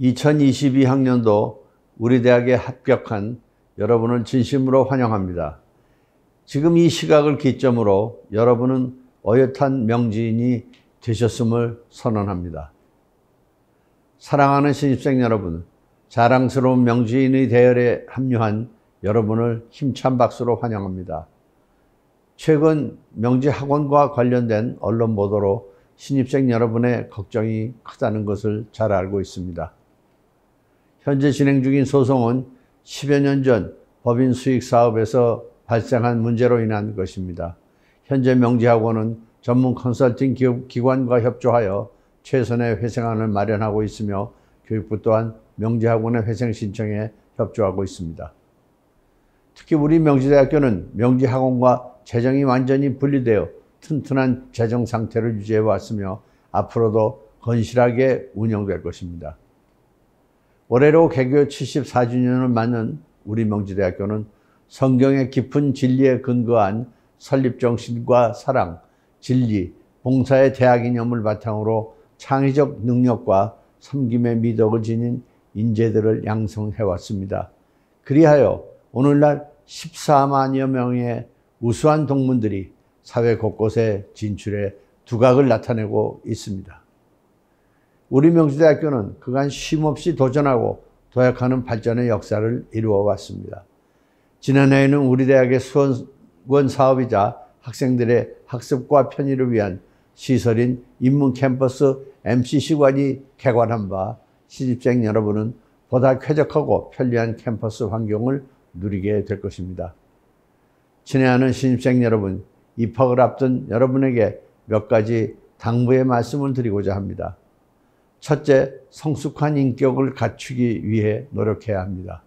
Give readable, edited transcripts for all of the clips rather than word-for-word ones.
2022학년도 우리 대학에 합격한 여러분을 진심으로 환영합니다. 지금 이 시각을 기점으로 여러분은 어엿한 명지인이 되셨음을 선언합니다. 사랑하는 신입생 여러분, 자랑스러운 명지인의 대열에 합류한 여러분을 힘찬 박수로 환영합니다. 최근 명지학원과 관련된 언론 보도로 신입생 여러분의 걱정이 크다는 것을 잘 알고 있습니다. 현재 진행 중인 소송은 10여 년 전 법인 수익 사업에서 발생한 문제로 인한 것입니다. 현재 명지학원은 전문 컨설팅 기관과 협조하여 최선의 회생안을 마련하고 있으며 교육부 또한 명지학원의 회생 신청에 협조하고 있습니다. 특히 우리 명지대학교는 명지학원과 재정이 완전히 분리되어 튼튼한 재정 상태를 유지해 왔으며 앞으로도 건실하게 운영될 것입니다. 올해로 개교 74주년을 맞는 우리 명지대학교는 성경의 깊은 진리에 근거한 설립정신과 사랑, 진리, 봉사의 대학 이념을 바탕으로 창의적 능력과 섬김의 미덕을 지닌 인재들을 양성해 왔습니다. 그리하여 오늘날 14만여 명의 우수한 동문들이 사회 곳곳에 진출해 두각을 나타내고 있습니다. 우리 명지대학교는 그간 쉼없이 도전하고 도약하는 발전의 역사를 이루어 왔습니다. 지난해에는 우리 대학의 수원 사업이자 학생들의 학습과 편의를 위한 시설인 인문 캠퍼스 MCC관이 개관한 바 신입생 여러분은 보다 쾌적하고 편리한 캠퍼스 환경을 누리게 될 것입니다. 친애하는 신입생 여러분, 입학을 앞둔 여러분에게 몇 가지 당부의 말씀을 드리고자 합니다. 첫째, 성숙한 인격을 갖추기 위해 노력해야 합니다.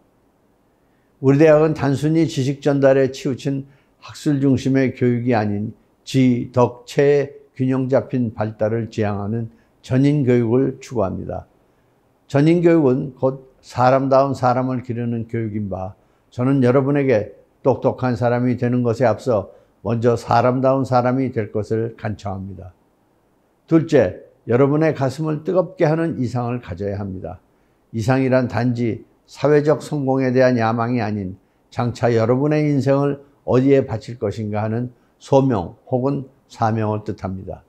우리 대학은 단순히 지식 전달에 치우친 학술 중심의 교육이 아닌 지, 덕, 체의 균형 잡힌 발달을 지향하는 전인 교육을 추구합니다. 전인 교육은 곧 사람다운 사람을 기르는 교육인 바 저는 여러분에게 똑똑한 사람이 되는 것에 앞서 먼저 사람다운 사람이 될 것을 간청합니다. 둘째, 여러분의 가슴을 뜨겁게 하는 이상을 가져야 합니다. 이상이란 단지 사회적 성공에 대한 야망이 아닌 장차 여러분의 인생을 어디에 바칠 것인가 하는 소명 혹은 사명을 뜻합니다.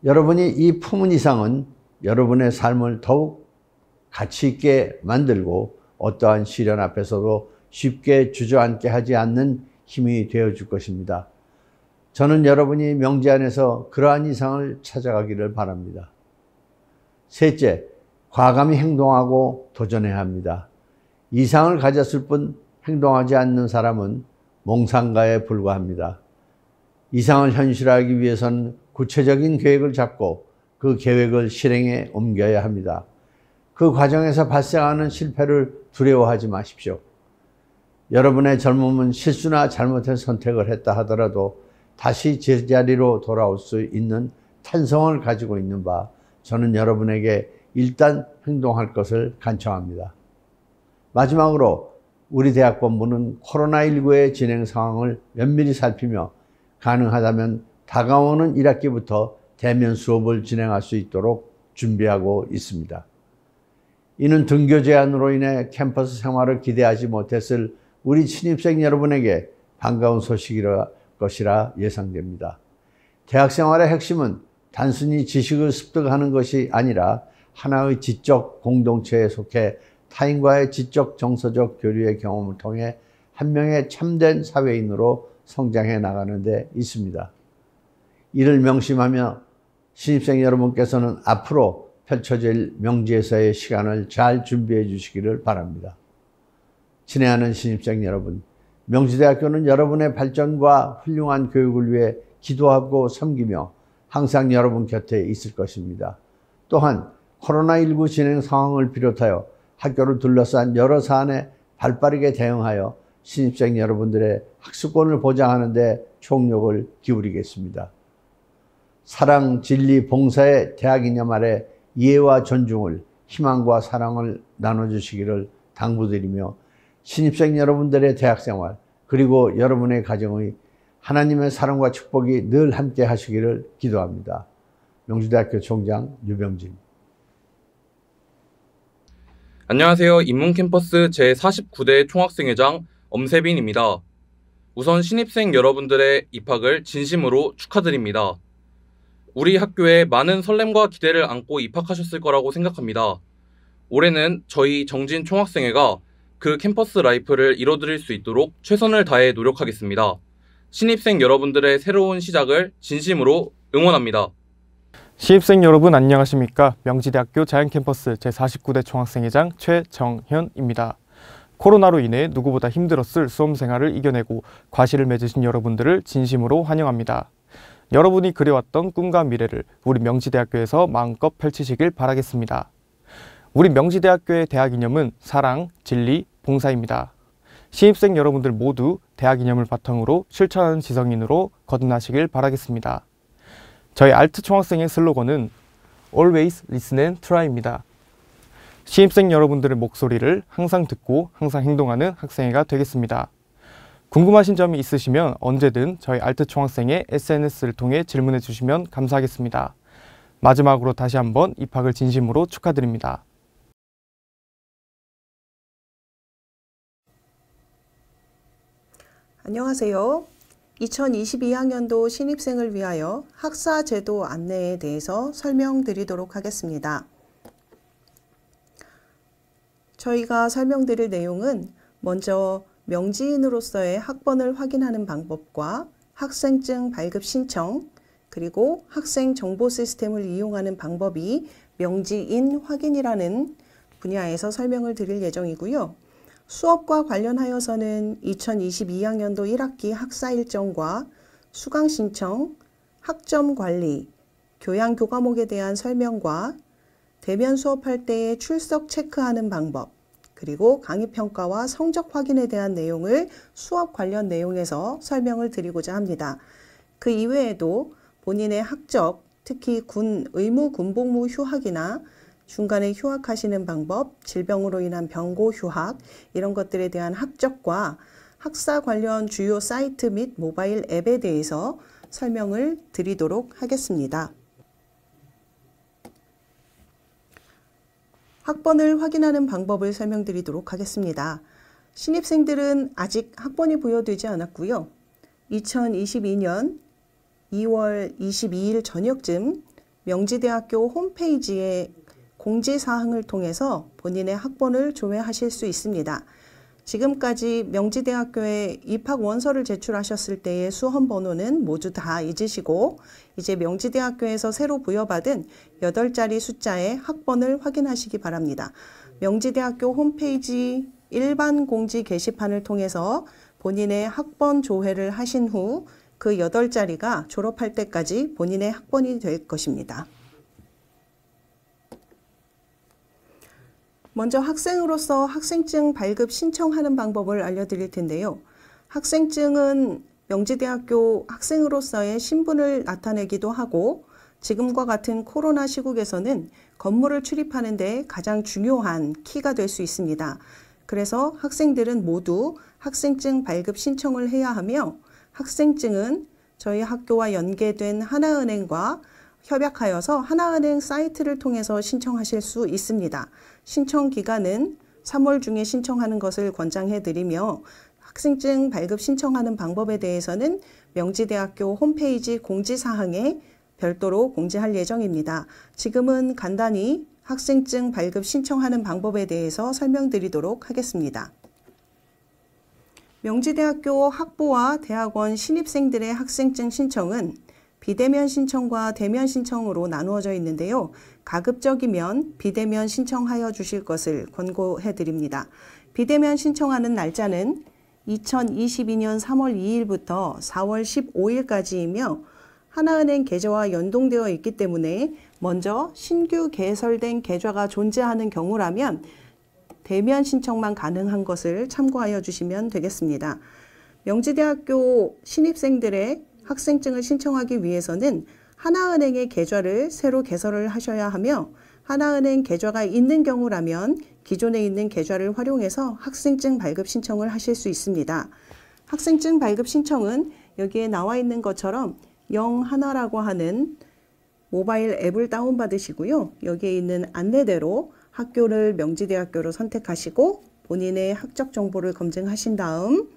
여러분이 이 품은 이상은 여러분의 삶을 더욱 가치 있게 만들고 어떠한 시련 앞에서도 쉽게 주저앉게 하지 않는 힘이 되어줄 것입니다. 저는 여러분이 명지 안에서 그러한 이상을 찾아가기를 바랍니다. 셋째, 과감히 행동하고 도전해야 합니다. 이상을 가졌을 뿐 행동하지 않는 사람은 몽상가에 불과합니다. 이상을 현실화하기 위해서는 구체적인 계획을 잡고 그 계획을 실행에 옮겨야 합니다. 그 과정에서 발생하는 실패를 두려워하지 마십시오. 여러분의 젊음은 실수나 잘못된 선택을 했다 하더라도 다시 제자리로 돌아올 수 있는 탄성을 가지고 있는 바 저는 여러분에게 일단 행동할 것을 간청합니다. 마지막으로 우리 대학 본부는 코로나19의 진행 상황을 면밀히 살피며 가능하다면 다가오는 1학기부터 대면 수업을 진행할 수 있도록 준비하고 있습니다. 이는 등교 제한으로 인해 캠퍼스 생활을 기대하지 못했을 우리 신입생 여러분에게 반가운 소식이라 것이라 예상됩니다. 대학 생활의 핵심은 단순히 지식을 습득하는 것이 아니라 하나의 지적 공동체에 속해 타인과의 지적 정서적 교류의 경험을 통해 한 명의 참된 사회인으로 성장해 나가는 데 있습니다. 이를 명심하며 신입생 여러분께서는 앞으로 펼쳐질 명지에서의 시간을 잘 준비해 주시기를 바랍니다. 친애하는 신입생 여러분, 명지대학교는 여러분의 발전과 훌륭한 교육을 위해 기도하고 섬기며 항상 여러분 곁에 있을 것입니다. 또한 코로나19 진행 상황을 비롯하여 학교를 둘러싼 여러 사안에 발빠르게 대응하여 신입생 여러분들의 학습권을 보장하는 데 총력을 기울이겠습니다. 사랑, 진리, 봉사의 대학 이념 아래 이해와 존중을, 희망과 사랑을 나눠주시기를 당부드리며 신입생 여러분들의 대학생활 그리고 여러분의 가정의 하나님의 사랑과 축복이 늘 함께 하시기를 기도합니다. 명지대학교 총장 유병진. 안녕하세요. 인문캠퍼스 제49대 총학생회장 엄세빈입니다. 우선 신입생 여러분들의 입학을 진심으로 축하드립니다. 우리 학교에 많은 설렘과 기대를 안고 입학하셨을 거라고 생각합니다. 올해는 저희 정진 총학생회가 그 캠퍼스 라이프를 이뤄드릴 수 있도록 최선을 다해 노력하겠습니다. 신입생 여러분들의 새로운 시작을 진심으로 응원합니다. 신입생 여러분 안녕하십니까? 명지대학교 자연캠퍼스 제49대 총학생회장 최정현입니다. 코로나로 인해 누구보다 힘들었을 수험생활을 이겨내고 과실을 맺으신 여러분들을 진심으로 환영합니다. 여러분이 그려왔던 꿈과 미래를 우리 명지대학교에서 마음껏 펼치시길 바라겠습니다. 우리 명지대학교의 대학 이념은 사랑, 진리, 봉사입니다. 신입생 여러분들 모두 대학 이념을 바탕으로 실천하는 지성인으로 거듭나시길 바라겠습니다. 저희 알트 총학생의 슬로건은 Always Listen and Try입니다. 신입생 여러분들의 목소리를 항상 듣고 항상 행동하는 학생회가 되겠습니다. 궁금하신 점이 있으시면 언제든 저희 알트 총학생의 SNS를 통해 질문해 주시면 감사하겠습니다. 마지막으로 다시 한번 입학을 진심으로 축하드립니다. 안녕하세요. 2022학년도 신입생을 위하여 학사 제도 안내에 대해서 설명드리도록 하겠습니다. 저희가 설명드릴 내용은 먼저 명지인으로서의 학번을 확인하는 방법과 학생증 발급 신청, 그리고 학생 정보 시스템을 이용하는 방법이 명지인 확인이라는 분야에서 설명을 드릴 예정이고요. 수업과 관련하여서는 2022학년도 1학기 학사 일정과 수강 신청, 학점 관리, 교양 교과목에 대한 설명과 대면 수업할 때의 출석 체크하는 방법, 그리고 강의평가와 성적 확인에 대한 내용을 수업 관련 내용에서 설명을 드리고자 합니다. 그 이외에도 본인의 학적, 특히 군 의무 군복무 휴학이나 중간에 휴학하시는 방법, 질병으로 인한 병고 휴학, 이런 것들에 대한 학적과 학사 관련 주요 사이트 및 모바일 앱에 대해서 설명을 드리도록 하겠습니다. 학번을 확인하는 방법을 설명드리도록 하겠습니다. 신입생들은 아직 학번이 부여되지 않았고요. 2022년 2월 22일 저녁쯤 명지대학교 홈페이지에 공지사항을 통해서 본인의 학번을 조회하실 수 있습니다. 지금까지 명지대학교에 입학 원서를 제출하셨을 때의 수험번호는 모두 다 잊으시고 이제 명지대학교에서 새로 부여받은 8자리 숫자의 학번을 확인하시기 바랍니다. 명지대학교 홈페이지 일반 공지 게시판을 통해서 본인의 학번 조회를 하신 후 그 8자리가 졸업할 때까지 본인의 학번이 될 것입니다. 먼저 학생으로서 학생증 발급 신청하는 방법을 알려드릴 텐데요. 학생증은 명지대학교 학생으로서의 신분을 나타내기도 하고 지금과 같은 코로나 시국에서는 건물을 출입하는 데 가장 중요한 키가 될 수 있습니다. 그래서 학생들은 모두 학생증 발급 신청을 해야 하며 학생증은 저희 학교와 연계된 하나은행과 협약하여서 하나은행 사이트를 통해서 신청하실 수 있습니다. 신청 기간은 3월 중에 신청하는 것을 권장해 드리며 학생증 발급 신청하는 방법에 대해서는 명지대학교 홈페이지 공지사항에 별도로 공지할 예정입니다. 지금은 간단히 학생증 발급 신청하는 방법에 대해서 설명드리도록 하겠습니다. 명지대학교 학부와 대학원 신입생들의 학생증 신청은 비대면 신청과 대면 신청으로 나누어져 있는데요. 가급적이면 비대면 신청하여 주실 것을 권고해 드립니다. 비대면 신청하는 날짜는 2022년 3월 2일부터 4월 15일까지이며 하나은행 계좌와 연동되어 있기 때문에 먼저 신규 개설된 계좌가 존재하는 경우라면 대면 신청만 가능한 것을 참고하여 주시면 되겠습니다. 명지대학교 신입생들의 학생증을 신청하기 위해서는 하나은행의 계좌를 새로 개설을 하셔야 하며 하나은행 계좌가 있는 경우라면 기존에 있는 계좌를 활용해서 학생증 발급 신청을 하실 수 있습니다. 학생증 발급 신청은 여기에 나와 있는 것처럼 영하나라고 하는 모바일 앱을 다운받으시고요. 여기에 있는 안내대로 학교를 명지대학교로 선택하시고 본인의 학적 정보를 검증하신 다음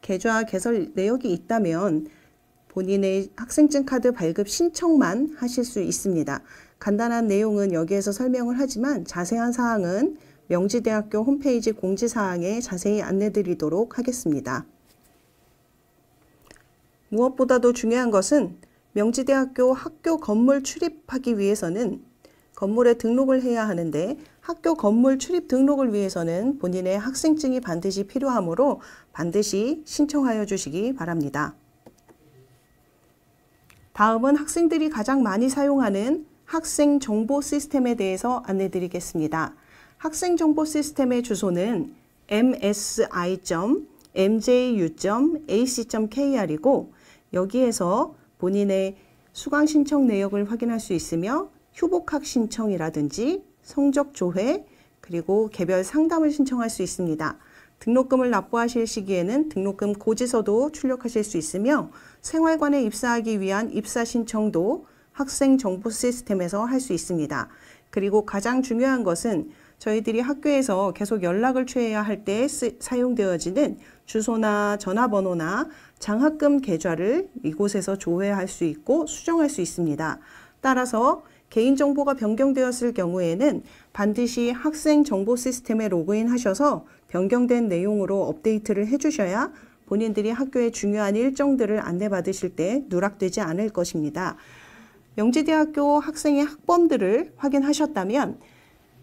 계좌 개설 내역이 있다면 본인의 학생증 카드 발급 신청만 하실 수 있습니다. 간단한 내용은 여기에서 설명을 하지만 자세한 사항은 명지대학교 홈페이지 공지사항에 자세히 안내드리도록 하겠습니다. 무엇보다도 중요한 것은 명지대학교 학교 건물 출입하기 위해서는 건물에 등록을 해야 하는데 학교 건물 출입 등록을 위해서는 본인의 학생증이 반드시 필요하므로 반드시 신청하여 주시기 바랍니다. 다음은 학생들이 가장 많이 사용하는 학생 정보 시스템에 대해서 안내드리겠습니다. 학생 정보 시스템의 주소는 msi.mju.ac.kr이고 여기에서 본인의 수강 신청 내역을 확인할 수 있으며 휴복학 신청이라든지 성적 조회 그리고 개별 상담을 신청할 수 있습니다. 등록금을 납부하실 시기에는 등록금 고지서도 출력하실 수 있으며 생활관에 입사하기 위한 입사 신청도 학생 정보 시스템에서 할 수 있습니다. 그리고 가장 중요한 것은 저희들이 학교에서 계속 연락을 취해야 할 때 사용되어지는 주소나 전화번호나 장학금 계좌를 이곳에서 조회할 수 있고 수정할 수 있습니다. 따라서 개인정보가 변경되었을 경우에는 반드시 학생 정보 시스템에 로그인 하셔서 변경된 내용으로 업데이트를 해주셔야 본인들이 학교의 중요한 일정들을 안내받으실 때 누락되지 않을 것입니다. 명지대학교 학생의 학번들을 확인하셨다면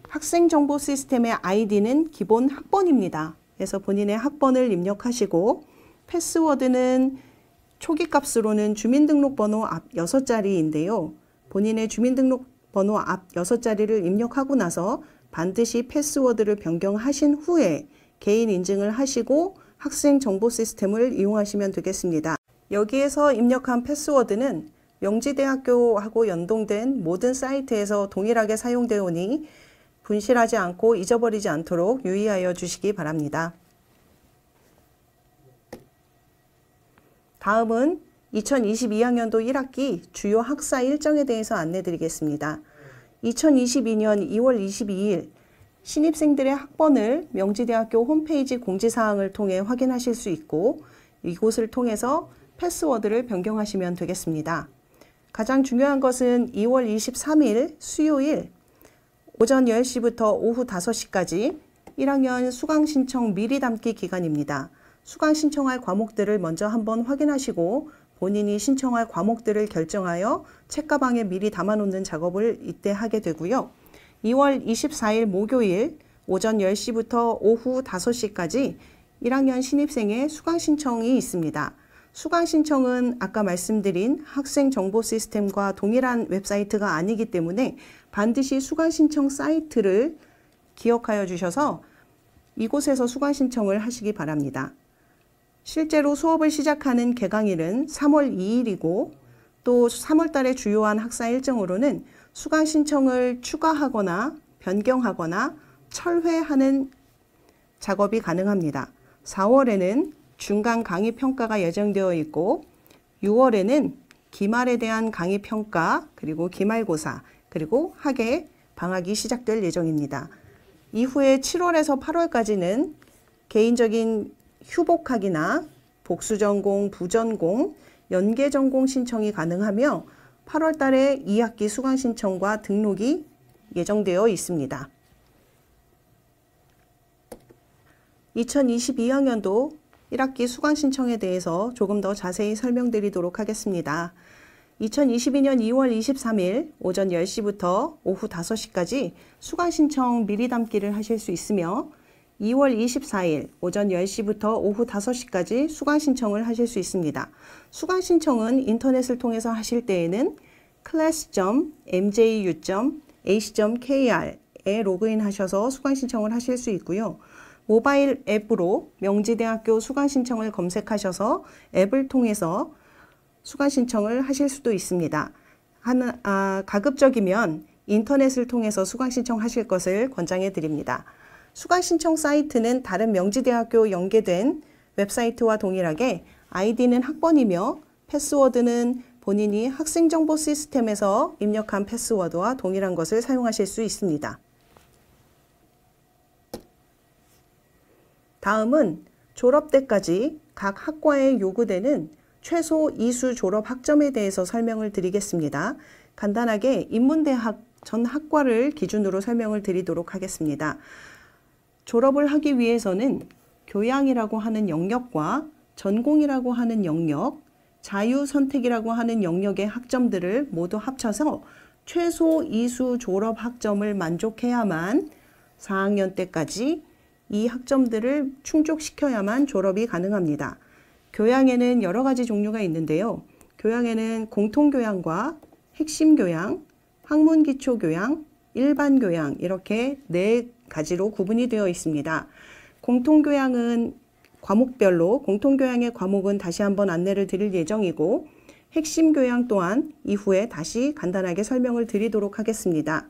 학생 정보 시스템의 아이디는 기본 학번입니다. 그래서 본인의 학번을 입력하시고 패스워드는 초기 값으로는 주민등록번호 앞 6자리인데요. 본인의 주민등록번호 앞 6자리를 입력하고 나서 반드시 패스워드를 변경하신 후에 개인 인증을 하시고 학생 정보 시스템을 이용하시면 되겠습니다. 여기에서 입력한 패스워드는 명지대학교하고 연동된 모든 사이트에서 동일하게 사용되오니 분실하지 않고 잊어버리지 않도록 유의하여 주시기 바랍니다. 다음은 2022학년도 1학기 주요 학사 일정에 대해서 안내드리겠습니다. 2022년 2월 22일 신입생들의 학번을 명지대학교 홈페이지 공지사항을 통해 확인하실 수 있고 이곳을 통해서 패스워드를 변경하시면 되겠습니다. 가장 중요한 것은 2월 23일 수요일 오전 10시부터 오후 5시까지 1학년 수강 신청 미리 담기 기간입니다. 수강 신청할 과목들을 먼저 한번 확인하시고 본인이 신청할 과목들을 결정하여 책가방에 미리 담아놓는 작업을 이때 하게 되고요. 2월 24일 목요일 오전 10시부터 오후 5시까지 1학년 신입생의 수강 신청이 있습니다. 수강 신청은 아까 말씀드린 학생 정보 시스템과 동일한 웹사이트가 아니기 때문에 반드시 수강 신청 사이트를 기억하여 주셔서 이곳에서 수강 신청을 하시기 바랍니다. 실제로 수업을 시작하는 개강일은 3월 2일이고 또 3월 달에 주요한 학사 일정으로는 수강 신청을 추가하거나 변경하거나 철회하는 작업이 가능합니다. 4월에는 중간 강의 평가가 예정되어 있고 6월에는 기말에 대한 강의 평가 그리고 기말고사 그리고 학예 방학이 시작될 예정입니다. 이후에 7월에서 8월까지는 개인적인 휴복학이나 복수전공, 부전공, 연계전공 신청이 가능하며 8월 달에 2학기 수강 신청과 등록이 예정되어 있습니다. 2022학년도 1학기 수강 신청에 대해서 조금 더 자세히 설명드리도록 하겠습니다. 2022년 2월 23일 오전 10시부터 오후 5시까지 수강 신청 미리 담기를 하실 수 있으며 2월 24일 오전 10시부터 오후 5시까지 수강 신청을 하실 수 있습니다. 수강 신청은 인터넷을 통해서 하실 때에는 class.mju.ac.kr에 로그인 하셔서 수강 신청을 하실 수 있고요. 모바일 앱으로 명지대학교 수강 신청을 검색하셔서 앱을 통해서 수강 신청을 하실 수도 있습니다. 가급적이면 인터넷을 통해서 수강 신청하실 것을 권장해 드립니다. 수강 신청 사이트는 다른 명지대학교 연계된 웹사이트와 동일하게 아이디는 학번이며 패스워드는 본인이 학생정보 시스템에서 입력한 패스워드와 동일한 것을 사용하실 수 있습니다. 다음은 졸업 때까지 각 학과에 요구되는 최소 이수 졸업 학점에 대해서 설명을 드리겠습니다. 간단하게 인문대학 전 학과를 기준으로 설명을 드리도록 하겠습니다. 졸업을 하기 위해서는 교양이라고 하는 영역과 전공이라고 하는 영역, 자유선택이라고 하는 영역의 학점들을 모두 합쳐서 최소 이수 졸업 학점을 만족해야만 4학년 때까지 이 학점들을 충족시켜야만 졸업이 가능합니다. 교양에는 여러 가지 종류가 있는데요. 교양에는 공통교양과 핵심교양, 학문기초교양, 일반교양 이렇게 4가지로 구분이 되어 있습니다. 공통교양은 과목별로 공통교양의 과목은 다시 한번 안내를 드릴 예정이고 핵심교양 또한 이후에 다시 간단하게 설명을 드리도록 하겠습니다.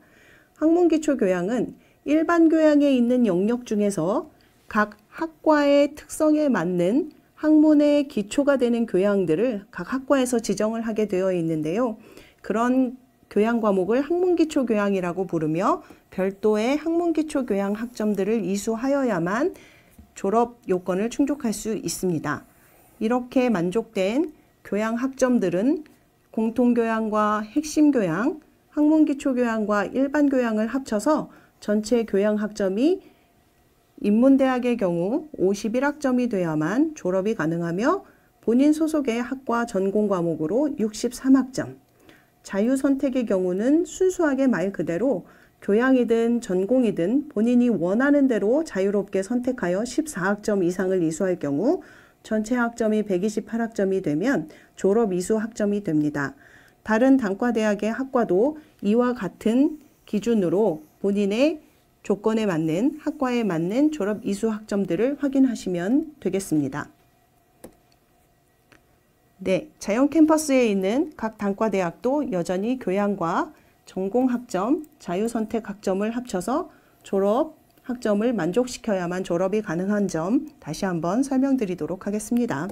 학문기초교양은 일반교양에 있는 영역 중에서 각 학과의 특성에 맞는 학문의 기초가 되는 교양들을 각 학과에서 지정을 하게 되어 있는데요. 그런 교양 과목을 학문기초교양이라고 부르며 별도의 학문기초교양 학점들을 이수하여야만 졸업 요건을 충족할 수 있습니다. 이렇게 만족된 교양 학점들은 공통교양과 핵심교양, 학문기초교양과 일반교양을 합쳐서 전체 교양 학점이 인문대학의 경우 51학점이 돼야만 졸업이 가능하며 본인 소속의 학과 전공 과목으로 63학점, 자유선택의 경우는 순수하게 말 그대로 교양이든 전공이든 본인이 원하는 대로 자유롭게 선택하여 14학점 이상을 이수할 경우 전체 학점이 128학점이 되면 졸업 이수 학점이 됩니다. 다른 단과대학의 학과도 이와 같은 기준으로 본인의 조건에 맞는 학과에 맞는 졸업 이수 학점들을 확인하시면 되겠습니다. 네, 자연 캠퍼스에 있는 각 단과대학도 여전히 교양과 전공 학점, 자유선택 학점을 합쳐서 졸업 학점을 만족시켜야만 졸업이 가능한 점 다시 한번 설명드리도록 하겠습니다.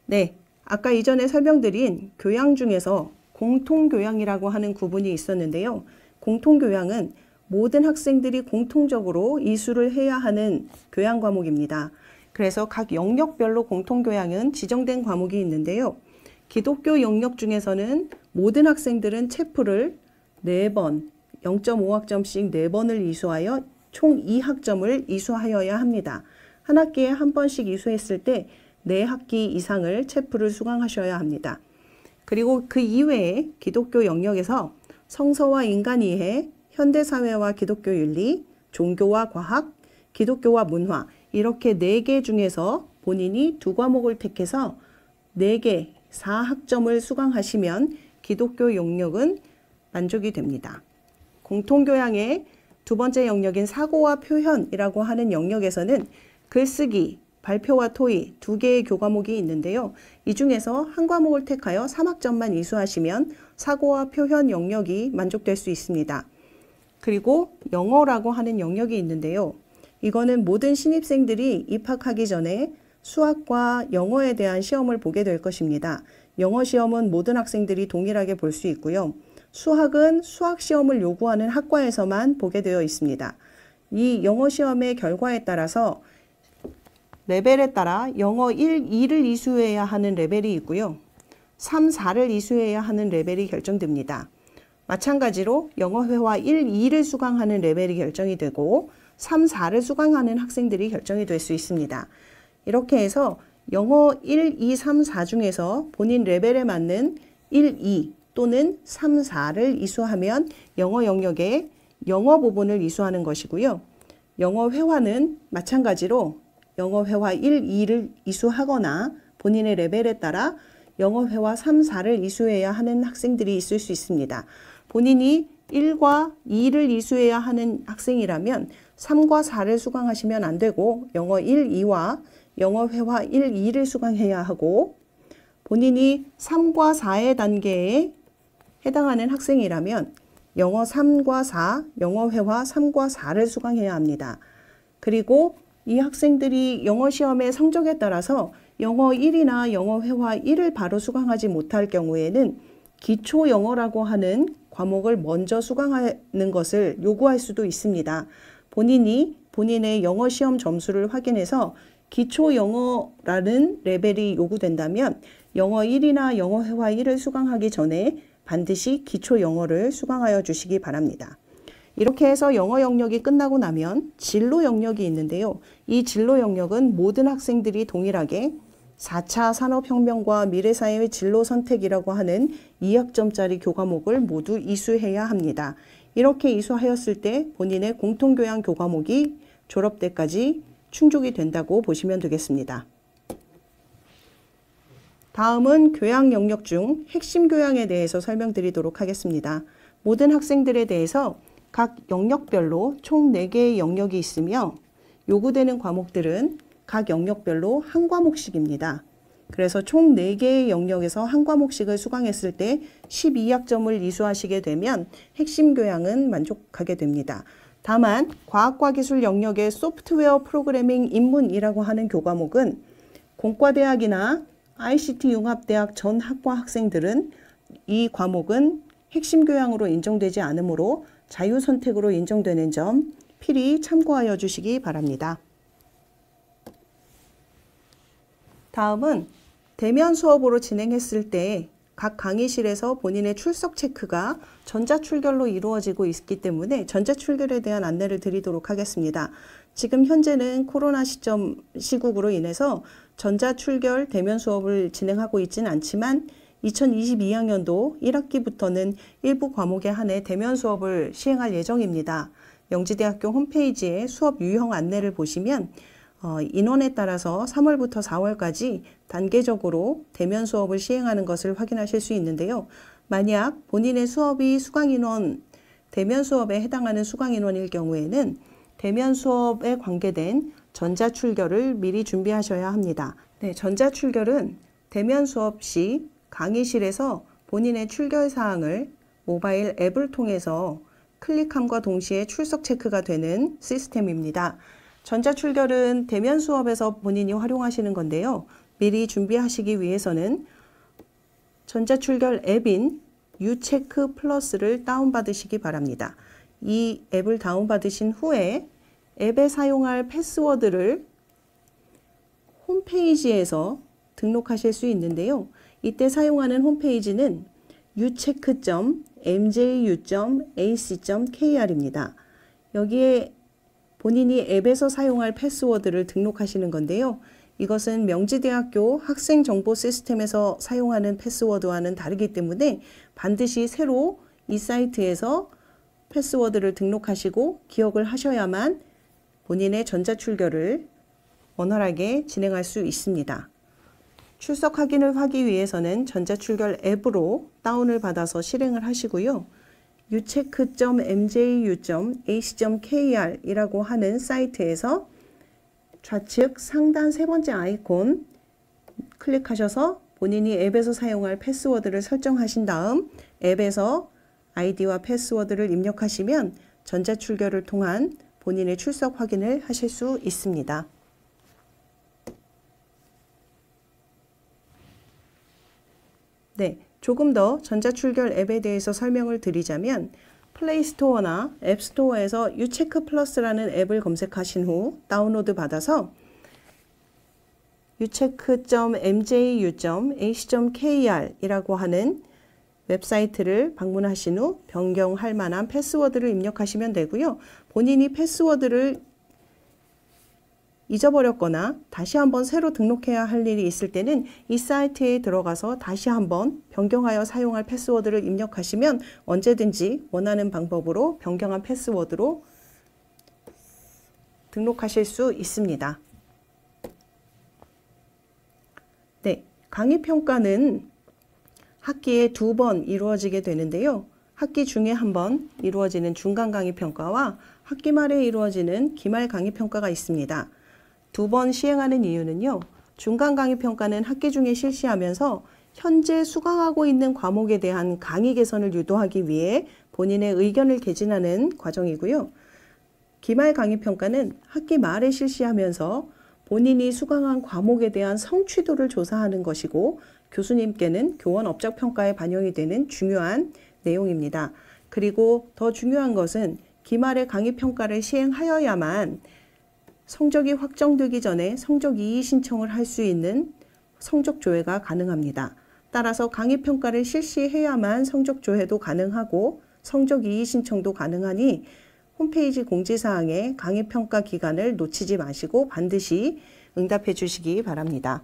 네, 아까 이전에 설명드린 교양 중에서 공통교양이라고 하는 구분이 있었는데요. 공통교양은 모든 학생들이 공통적으로 이수를 해야 하는 교양 과목입니다. 그래서 각 영역별로 공통교양은 지정된 과목이 있는데요. 기독교 영역 중에서는 모든 학생들은 체프를 4번, 0.5학점씩 4번을 이수하여 총 2학점을 이수하여야 합니다. 한 학기에 한 번씩 이수했을 때 4학기 이상을 체프를 수강하셔야 합니다. 그리고 그 이외에 기독교 영역에서 성서와 인간이해, 현대사회와 기독교 윤리, 종교와 과학, 기독교와 문화 이렇게 4개 중에서 본인이 2과목을 택해서 4개, 4학점을 수강하시면 기독교 영역은 만족이 됩니다. 공통교양의 두 번째 영역인 사고와 표현이라고 하는 영역에서는 글쓰기, 발표와 토의 2개의 교과목이 있는데요. 이 중에서 한 과목을 택하여 3학점만 이수하시면 사고와 표현 영역이 만족될 수 있습니다. 그리고 영어라고 하는 영역이 있는데요. 이거는 모든 신입생들이 입학하기 전에 수학과 영어에 대한 시험을 보게 될 것입니다. 영어 시험은 모든 학생들이 동일하게 볼 수 있고요. 수학은 수학 시험을 요구하는 학과에서만 보게 되어 있습니다. 이 영어 시험의 결과에 따라서 레벨에 따라 영어 1, 2를 이수해야 하는 레벨이 있고요. 3, 4를 이수해야 하는 레벨이 결정됩니다. 마찬가지로 영어 회화 1, 2를 수강하는 레벨이 결정이 되고 3, 4를 수강하는 학생들이 결정이 될 수 있습니다. 이렇게 해서 영어 1, 2, 3, 4 중에서 본인 레벨에 맞는 1, 2 또는 3, 4를 이수하면 영어 영역에 영어 부분을 이수하는 것이고요. 영어 회화는 마찬가지로 영어 회화 1, 2를 이수하거나 본인의 레벨에 따라 영어 회화 3, 4를 이수해야 하는 학생들이 있을 수 있습니다. 본인이 1과 2를 이수해야 하는 학생이라면 3과 4를 수강하시면 안 되고 영어 1, 2와 영어 회화 1, 2를 수강해야 하고 본인이 3과 4의 단계에 해당하는 학생이라면 영어 3과 4, 영어 회화 3과 4를 수강해야 합니다. 그리고 이 학생들이 영어 시험의 성적에 따라서 영어 1이나 영어 회화 1을 바로 수강하지 못할 경우에는 기초 영어라고 하는 과목을 먼저 수강하는 것을 요구할 수도 있습니다. 본인이 본인의 영어 시험 점수를 확인해서 기초 영어라는 레벨이 요구된다면 영어 1이나 영어 회화 1을 수강하기 전에 반드시 기초 영어를 수강하여 주시기 바랍니다. 이렇게 해서 영어 영역이 끝나고 나면 진로 영역이 있는데요. 이 진로 영역은 모든 학생들이 동일하게 4차 산업혁명과 미래사회의 진로 선택이라고 하는 2학점짜리 교과목을 모두 이수해야 합니다. 이렇게 이수하였을 때 본인의 공통교양 교과목이 졸업 때까지 충족이 된다고 보시면 되겠습니다. 다음은 교양 영역 중 핵심 교양에 대해서 설명드리도록 하겠습니다. 모든 학생들에 대해서 각 영역별로 총 4개의 영역이 있으며 요구되는 과목들은 각 영역별로 한 과목씩입니다. 그래서 총 4개의 영역에서 한 과목씩을 수강했을 때 12학점을 이수하시게 되면 핵심 교양은 만족하게 됩니다. 다만 과학과 기술 영역의 소프트웨어 프로그래밍 입문이라고 하는 교과목은 공과대학이나 ICT 융합대학 전 학과 학생들은 이 과목은 핵심 교양으로 인정되지 않으므로 자유선택으로 인정되는 점 필히 참고하여 주시기 바랍니다. 다음은 대면 수업으로 진행했을 때 각 강의실에서 본인의 출석 체크가 전자출결로 이루어지고 있기 때문에 전자출결에 대한 안내를 드리도록 하겠습니다. 지금 현재는 코로나 시국으로 인해서 전자출결 대면 수업을 진행하고 있지는 않지만 2022학년도 1학기부터는 일부 과목에 한해 대면 수업을 시행할 예정입니다. 명지대학교 홈페이지에 수업 유형 안내를 보시면 인원에 따라서 3월부터 4월까지 단계적으로 대면 수업을 시행하는 것을 확인하실 수 있는데요. 만약 본인의 수업이 수강인원, 대면 수업에 해당하는 수강인원일 경우에는 대면 수업에 관계된 전자출결을 미리 준비하셔야 합니다. 네, 전자출결은 대면 수업 시 강의실에서 본인의 출결 사항을 모바일 앱을 통해서 클릭함과 동시에 출석 체크가 되는 시스템입니다. 전자출결은 대면 수업에서 본인이 활용하시는 건데요. 미리 준비하시기 위해서는 전자출결 앱인 유체크 플러스를 다운받으시기 바랍니다. 이 앱을 다운받으신 후에 앱에 사용할 패스워드를 홈페이지에서 등록하실 수 있는데요. 이때 사용하는 홈페이지는 ucheck.mju.ac.kr입니다. 여기에 본인이 앱에서 사용할 패스워드를 등록하시는 건데요. 이것은 명지대학교 학생정보 시스템에서 사용하는 패스워드와는 다르기 때문에 반드시 새로 이 사이트에서 패스워드를 등록하시고 기억을 하셔야만 본인의 전자출결을 원활하게 진행할 수 있습니다. 출석 확인을 하기 위해서는 전자출결 앱으로 다운을 받아서 실행을 하시고요. ucheck.mju.ac.kr 이라고 하는 사이트에서 좌측 상단 세 번째 아이콘 클릭하셔서 본인이 앱에서 사용할 패스워드를 설정하신 다음 앱에서 아이디와 패스워드를 입력하시면 전자출결을 통한 본인의 출석 확인을 하실 수 있습니다. 네, 조금 더 전자출결 앱에 대해서 설명을 드리자면 플레이스토어나 앱스토어에서 유체크 플러스라는 앱을 검색하신 후 다운로드 받아서 ucheck.mju.ac.kr 이라고 하는 웹사이트를 방문하신 후 변경할 만한 패스워드를 입력하시면 되고요. 본인이 패스워드를 잊어버렸거나 다시 한번 새로 등록해야 할 일이 있을 때는 이 사이트에 들어가서 다시 한번 변경하여 사용할 패스워드를 입력하시면 언제든지 원하는 방법으로 변경한 패스워드로 등록하실 수 있습니다. 네, 강의평가는 학기에 2번 이루어지게 되는데요. 학기 중에 한 번 이루어지는 중간 강의평가와 학기 말에 이루어지는 기말 강의평가가 있습니다. 2번 시행하는 이유는요. 중간 강의평가는 학기 중에 실시하면서 현재 수강하고 있는 과목에 대한 강의 개선을 유도하기 위해 본인의 의견을 개진하는 과정이고요. 기말 강의평가는 학기 말에 실시하면서 본인이 수강한 과목에 대한 성취도를 조사하는 것이고 교수님께는 교원 업적평가에 반영이 되는 중요한 내용입니다. 그리고 더 중요한 것은 기말의 강의평가를 시행하여야만 성적이 확정되기 전에 성적 이의 신청을 할 수 있는 성적 조회가 가능합니다. 따라서 강의 평가를 실시해야만 성적 조회도 가능하고 성적 이의 신청도 가능하니 홈페이지 공지사항에 강의 평가 기간을 놓치지 마시고 반드시 응답해 주시기 바랍니다.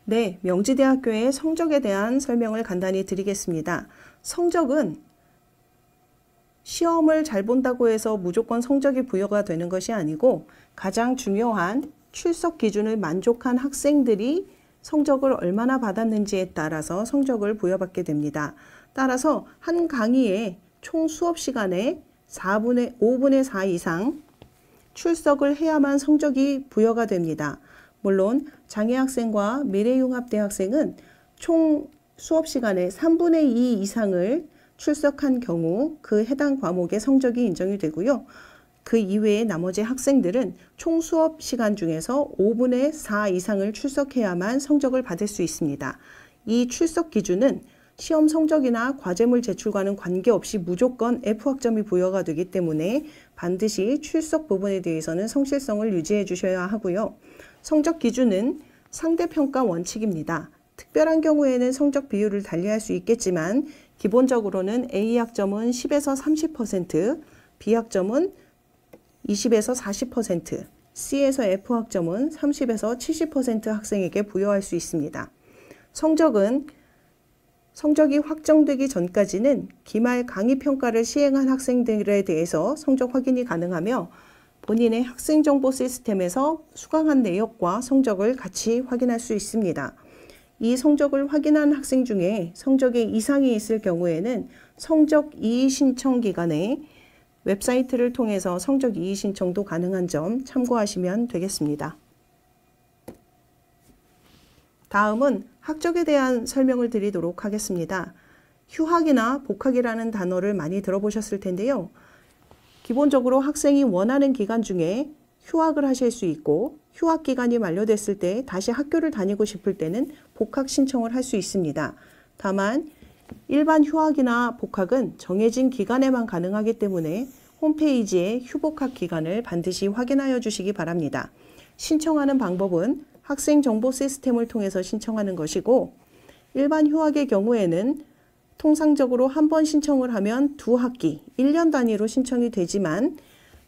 네, 명지대학교의 성적에 대한 설명을 간단히 드리겠습니다. 성적은 시험을 잘 본다고 해서 무조건 성적이 부여가 되는 것이 아니고 가장 중요한 출석 기준을 만족한 학생들이 성적을 얼마나 받았는지에 따라서 성적을 부여받게 됩니다. 따라서 한 강의에 총 수업 시간에 5분의 4 이상 출석을 해야만 성적이 부여가 됩니다. 물론 장애학생과 미래융합대학생은 총 수업 시간에 3분의 2 이상을 출석한 경우 그 해당 과목의 성적이 인정이 되고요. 그 이외의 나머지 학생들은 총 수업 시간 중에서 5분의 4 이상을 출석해야만 성적을 받을 수 있습니다. 이 출석 기준은 시험 성적이나 과제물 제출과는 관계없이 무조건 F학점이 부여가 되기 때문에 반드시 출석 부분에 대해서는 성실성을 유지해 주셔야 하고요. 성적 기준은 상대평가 원칙입니다. 특별한 경우에는 성적 비율을 달리할 수 있겠지만 기본적으로는 A학점은 10에서 30%, B학점은 20에서 40%, C에서 F학점은 30에서 70% 학생에게 부여할 수 있습니다. 성적이 확정되기 전까지는 기말 강의평가를 시행한 학생들에 대해서 성적 확인이 가능하며 본인의 학생정보 시스템에서 수강한 내역과 성적을 같이 확인할 수 있습니다. 이 성적을 확인한 학생 중에 성적에 이상이 있을 경우에는 성적 이의 신청 기간에 웹사이트를 통해서 성적 이의 신청도 가능한 점 참고하시면 되겠습니다. 다음은 학적에 대한 설명을 드리도록 하겠습니다. 휴학이나 복학이라는 단어를 많이 들어보셨을 텐데요. 기본적으로 학생이 원하는 기간 중에 휴학을 하실 수 있고 휴학 기간이 만료됐을 때 다시 학교를 다니고 싶을 때는 복학 신청을 할 수 있습니다. 다만 일반 휴학이나 복학은 정해진 기간에만 가능하기 때문에 홈페이지에 휴복학 기간을 반드시 확인하여 주시기 바랍니다. 신청하는 방법은 학생 정보 시스템을 통해서 신청하는 것이고 일반 휴학의 경우에는 통상적으로 한 번 신청을 하면 2학기, 1년 단위로 신청이 되지만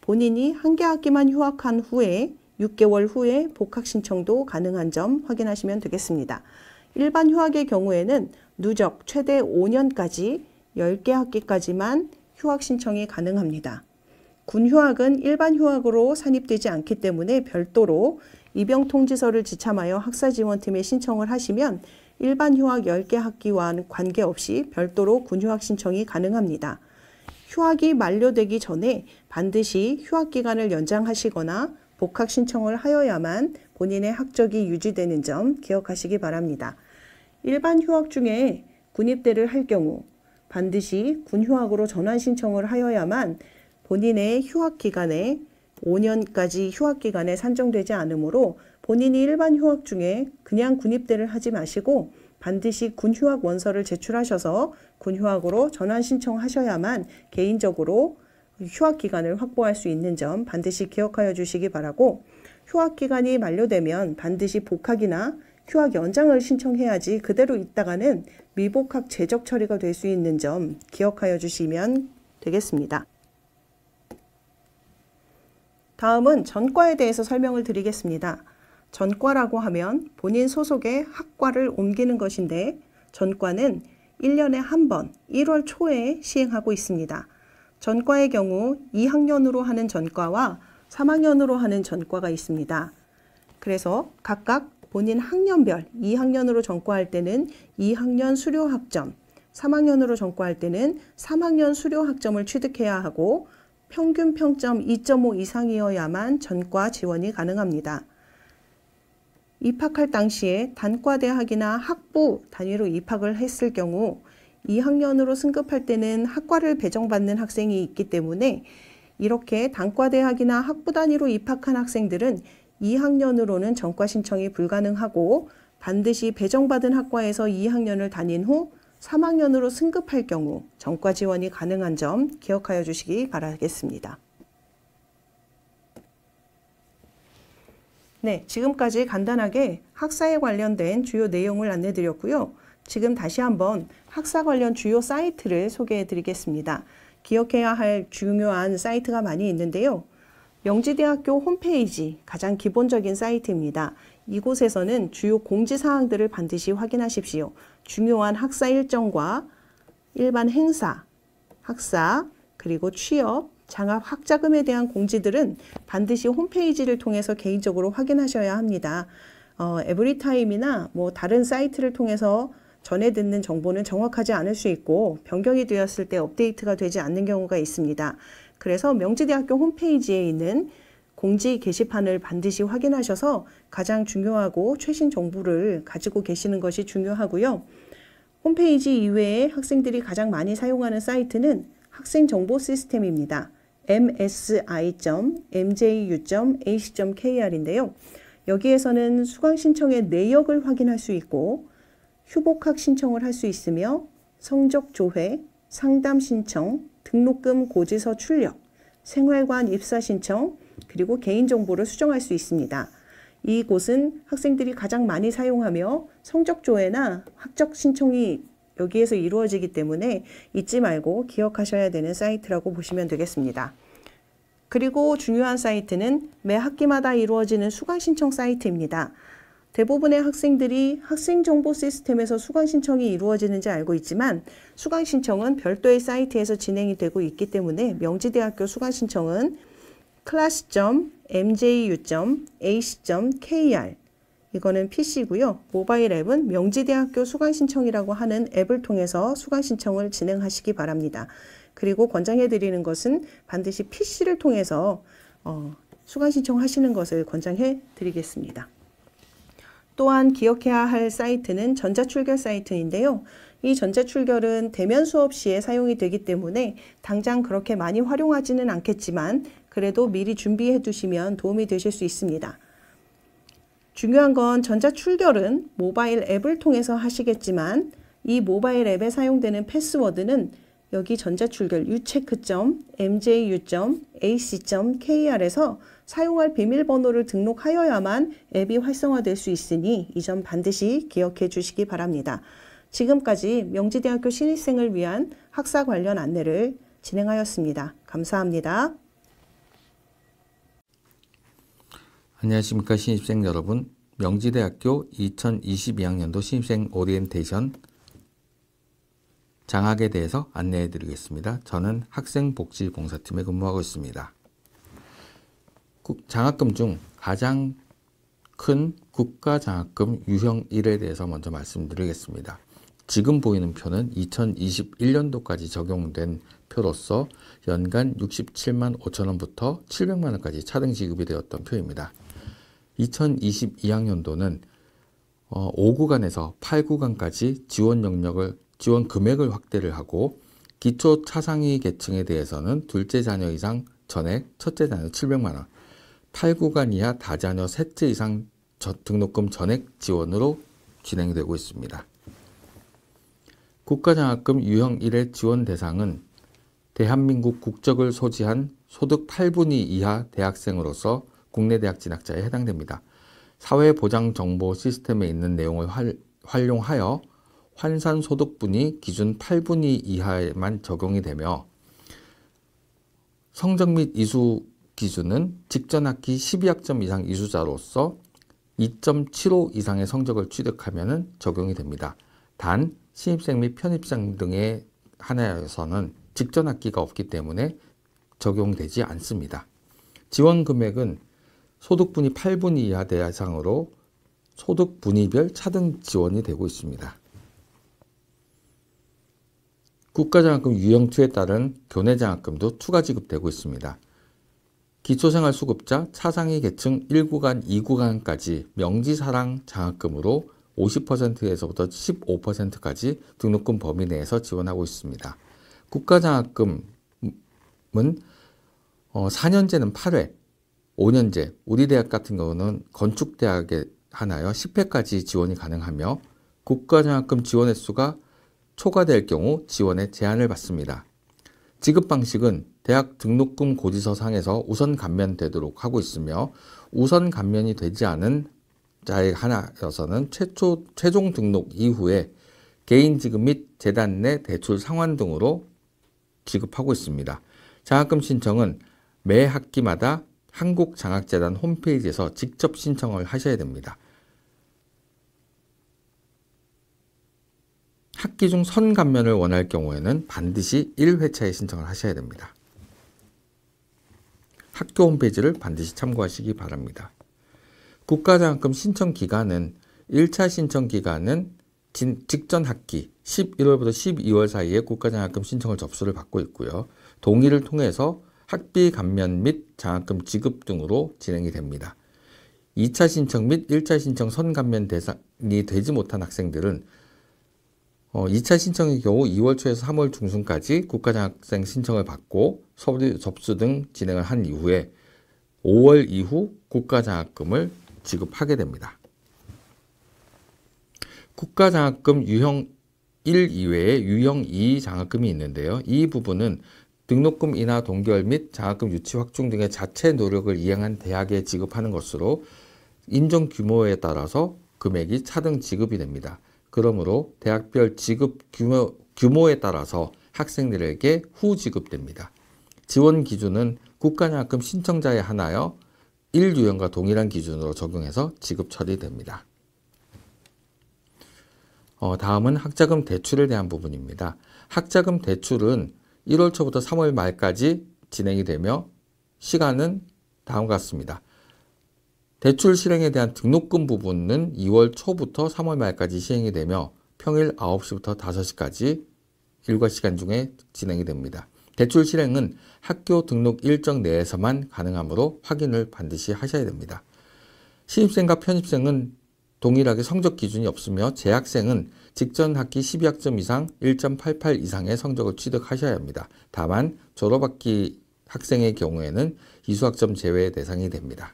본인이 한 개 학기만 휴학한 후에 6개월 후에 복학 신청도 가능한 점 확인하시면 되겠습니다. 일반 휴학의 경우에는 누적 최대 5년까지 10개 학기까지만 휴학 신청이 가능합니다. 군 휴학은 일반 휴학으로 산입되지 않기 때문에 별도로 입영 통지서를 지참하여 학사지원팀에 신청을 하시면 일반 휴학 10개 학기와는 관계없이 별도로 군 휴학 신청이 가능합니다. 휴학이 만료되기 전에 반드시 휴학 기간을 연장하시거나 복학 신청을 하여야만 본인의 학적이 유지되는 점 기억하시기 바랍니다. 일반 휴학 중에 군입대를 할 경우 반드시 군 휴학으로 전환 신청을 하여야만 본인의 휴학 기간에 5년까지 휴학 기간에 산정되지 않으므로 본인이 일반 휴학 중에 그냥 군입대를 하지 마시고 반드시 군 휴학 원서를 제출하셔서 군 휴학으로 전환 신청하셔야만 개인적으로 휴학 기간을 확보할 수 있는 점 반드시 기억하여 주시기 바라고 휴학 기간이 만료되면 반드시 복학이나 휴학 연장을 신청해야지 그대로 있다가는 미복학 제적 처리가 될 수 있는 점 기억하여 주시면 되겠습니다. 다음은 전과에 대해서 설명을 드리겠습니다. 전과라고 하면 본인 소속의 학과를 옮기는 것인데 전과는 1년에 한 번 1월 초에 시행하고 있습니다. 전과의 경우 2학년으로 하는 전과와 3학년으로 하는 전과가 있습니다. 그래서 각각 본인 학년별 2학년으로 전과할 때는 2학년 수료 학점, 3학년으로 전과할 때는 3학년 수료 학점을 취득해야 하고 평균 평점 2.5 이상이어야만 전과 지원이 가능합니다. 입학할 당시에 단과대학이나 학부 단위로 입학을 했을 경우 2학년으로 승급할 때는 학과를 배정받는 학생이 있기 때문에 이렇게 단과대학이나 학부 단위로 입학한 학생들은 2학년으로는 전과 신청이 불가능하고 반드시 배정받은 학과에서 2학년을 다닌 후 3학년으로 승급할 경우 전과 지원이 가능한 점 기억하여 주시기 바라겠습니다. 네, 지금까지 간단하게 학사에 관련된 주요 내용을 안내드렸고요. 지금 다시 한번 학사 관련 주요 사이트를 소개해 드리겠습니다. 기억해야 할 중요한 사이트가 많이 있는데요. 명지대학교 홈페이지 가장 기본적인 사이트입니다. 이곳에서는 주요 공지사항들을 반드시 확인하십시오. 중요한 학사 일정과 일반 행사, 학사, 그리고 취업, 장학 학자금에 대한 공지들은 반드시 홈페이지를 통해서 개인적으로 확인하셔야 합니다. 에브리타임이나 다른 사이트를 통해서 전해 듣는 정보는 정확하지 않을 수 있고 변경이 되었을 때 업데이트가 되지 않는 경우가 있습니다. 그래서 명지대학교 홈페이지에 있는 공지 게시판을 반드시 확인하셔서 가장 중요하고 최신 정보를 가지고 계시는 것이 중요하고요. 홈페이지 이외에 학생들이 가장 많이 사용하는 사이트는 학생정보 시스템입니다. msi.mju.ac.kr인데요. 여기에서는 수강 신청의 내역을 확인할 수 있고 휴복학 신청을 할 수 있으며 성적 조회, 상담 신청, 등록금 고지서 출력, 생활관 입사 신청, 그리고 개인정보를 수정할 수 있습니다. 이곳은 학생들이 가장 많이 사용하며 성적 조회나 학적 신청이 여기에서 이루어지기 때문에 잊지 말고 기억하셔야 되는 사이트라고 보시면 되겠습니다. 그리고 중요한 사이트는 매 학기마다 이루어지는 수강 신청 사이트입니다. 대부분의 학생들이 학생정보 시스템에서 수강 신청이 이루어지는지 알고 있지만 수강 신청은 별도의 사이트에서 진행이 되고 있기 때문에 명지대학교 수강 신청은 class.mju.ac.kr 이거는 PC고요. 모바일 앱은 명지대학교 수강 신청이라고 하는 앱을 통해서 수강 신청을 진행하시기 바랍니다. 그리고 권장해 드리는 것은 반드시 PC를 통해서 수강 신청하시는 것을 권장해 드리겠습니다. 또한 기억해야 할 사이트는 전자출결 사이트인데요. 이 전자출결은 대면 수업 시에 사용이 되기 때문에 당장 그렇게 많이 활용하지는 않겠지만 그래도 미리 준비해 두시면 도움이 되실 수 있습니다. 중요한 건 전자출결은 모바일 앱을 통해서 하시겠지만 이 모바일 앱에 사용되는 패스워드는 여기 전자출결 ucheck.mju.ac.kr에서 사용할 비밀번호를 등록하여야만 앱이 활성화될 수 있으니 이 점 반드시 기억해 주시기 바랍니다. 지금까지 명지대학교 신입생을 위한 학사 관련 안내를 진행하였습니다. 감사합니다. 안녕하십니까 신입생 여러분. 명지대학교 2022학년도 신입생 오리엔테이션 장학에 대해서 안내해 드리겠습니다. 저는 학생복지봉사팀에 근무하고 있습니다. 장학금 중 가장 큰 국가장학금 유형 1에 대해서 먼저 말씀드리겠습니다. 지금 보이는 표는 2021년도까지 적용된 표로서 연간 67만 5천원부터 700만원까지 차등 지급이 되었던 표입니다. 2022학년도는 5구간에서 8구간까지 지원 금액을 확대를 하고 기초 차상위 계층에 대해서는 둘째 자녀 이상 전액, 첫째 자녀 700만원, 8구간 이하 다자녀 셋째 이상 등록금 전액 지원으로 진행되고 있습니다. 국가장학금 유형 1의 지원 대상은 대한민국 국적을 소지한 소득 8분위 이하 대학생으로서 국내 대학 진학자에 해당됩니다. 사회보장정보 시스템에 있는 내용을 활용하여 환산소득분위 기준 8분위 이하에만 적용이 되며 성적 및 이수 기준은 직전학기 12학점 이상 이수자로서 2.75 이상의 성적을 취득하면 적용이 됩니다. 단 신입생 및 편입생 등에 한하여서는 직전학기가 없기 때문에 적용되지 않습니다. 지원 금액은 소득분위 8분위 이하 대상으로 소득분위별 차등 지원이 되고 있습니다. 국가장학금 유형 2에 따른 교내장학금도 추가 지급되고 있습니다. 기초생활수급자 차상위 계층 1구간, 2구간까지 명지사랑 장학금으로 50%에서부터 15%까지 등록금 범위 내에서 지원하고 있습니다. 국가장학금은 4년제는 8회, 5년제, 우리 대학 같은 경우는 건축대학에 한하여 10회까지 지원이 가능하며 국가장학금 지원 횟수가 초과될 경우 지원에 제한을 받습니다. 지급 방식은 대학 등록금 고지서상에서 우선 감면되도록 하고 있으며 우선 감면이 되지 않은 자에 한하여서는 최종 등록 이후에 개인 지급 및 재단 내 대출 상환 등으로 지급하고 있습니다. 장학금 신청은 매 학기마다 한국장학재단 홈페이지에서 직접 신청을 하셔야 됩니다. 학기 중 선감면을 원할 경우에는 반드시 1회차에 신청을 하셔야 됩니다. 학교 홈페이지를 반드시 참고하시기 바랍니다. 국가장학금 신청 기간은 1차 신청 기간은 직전 학기 11월부터 12월 사이에 국가장학금 신청을 접수를 받고 있고요. 동의를 통해서 학비 감면 및 장학금 지급 등으로 진행이 됩니다. 2차 신청 및 1차 신청 선감면 대상이 되지 못한 학생들은 2차 신청의 경우 2월 초에서 3월 중순까지 국가장학생 신청을 받고 서류 접수 등 진행을 한 이후에 5월 이후 국가장학금을 지급하게 됩니다. 국가장학금 유형 1 이외에 유형 2 장학금이 있는데요. 이 부분은 등록금 인하 동결 및 장학금 유치 확충 등의 자체 노력을 이행한 대학에 지급하는 것으로 인정 규모에 따라서 금액이 차등 지급이 됩니다. 그러므로 대학별 지급 규모에 따라서 학생들에게 후 지급됩니다. 지원 기준은 국가장학금 신청자에 한하여 1유형과 동일한 기준으로 적용해서 지급 처리됩니다. 다음은 학자금 대출에 대한 부분입니다. 학자금 대출은 1월 초부터 3월 말까지 진행이 되며 시간은 다음과 같습니다. 대출 실행에 대한 등록금 부분은 2월 초부터 3월 말까지 시행이 되며 평일 9시부터 5시까지 일과 시간 중에 진행이 됩니다. 대출 실행은 학교 등록 일정 내에서만 가능하므로 확인을 반드시 하셔야 됩니다. 신입생과 편입생은 동일하게 성적 기준이 없으며 재학생은 직전 학기 12학점 이상 1.88 이상의 성적을 취득하셔야 합니다. 다만 졸업학기 학생의 경우에는 이수학점 제외 대상이 됩니다.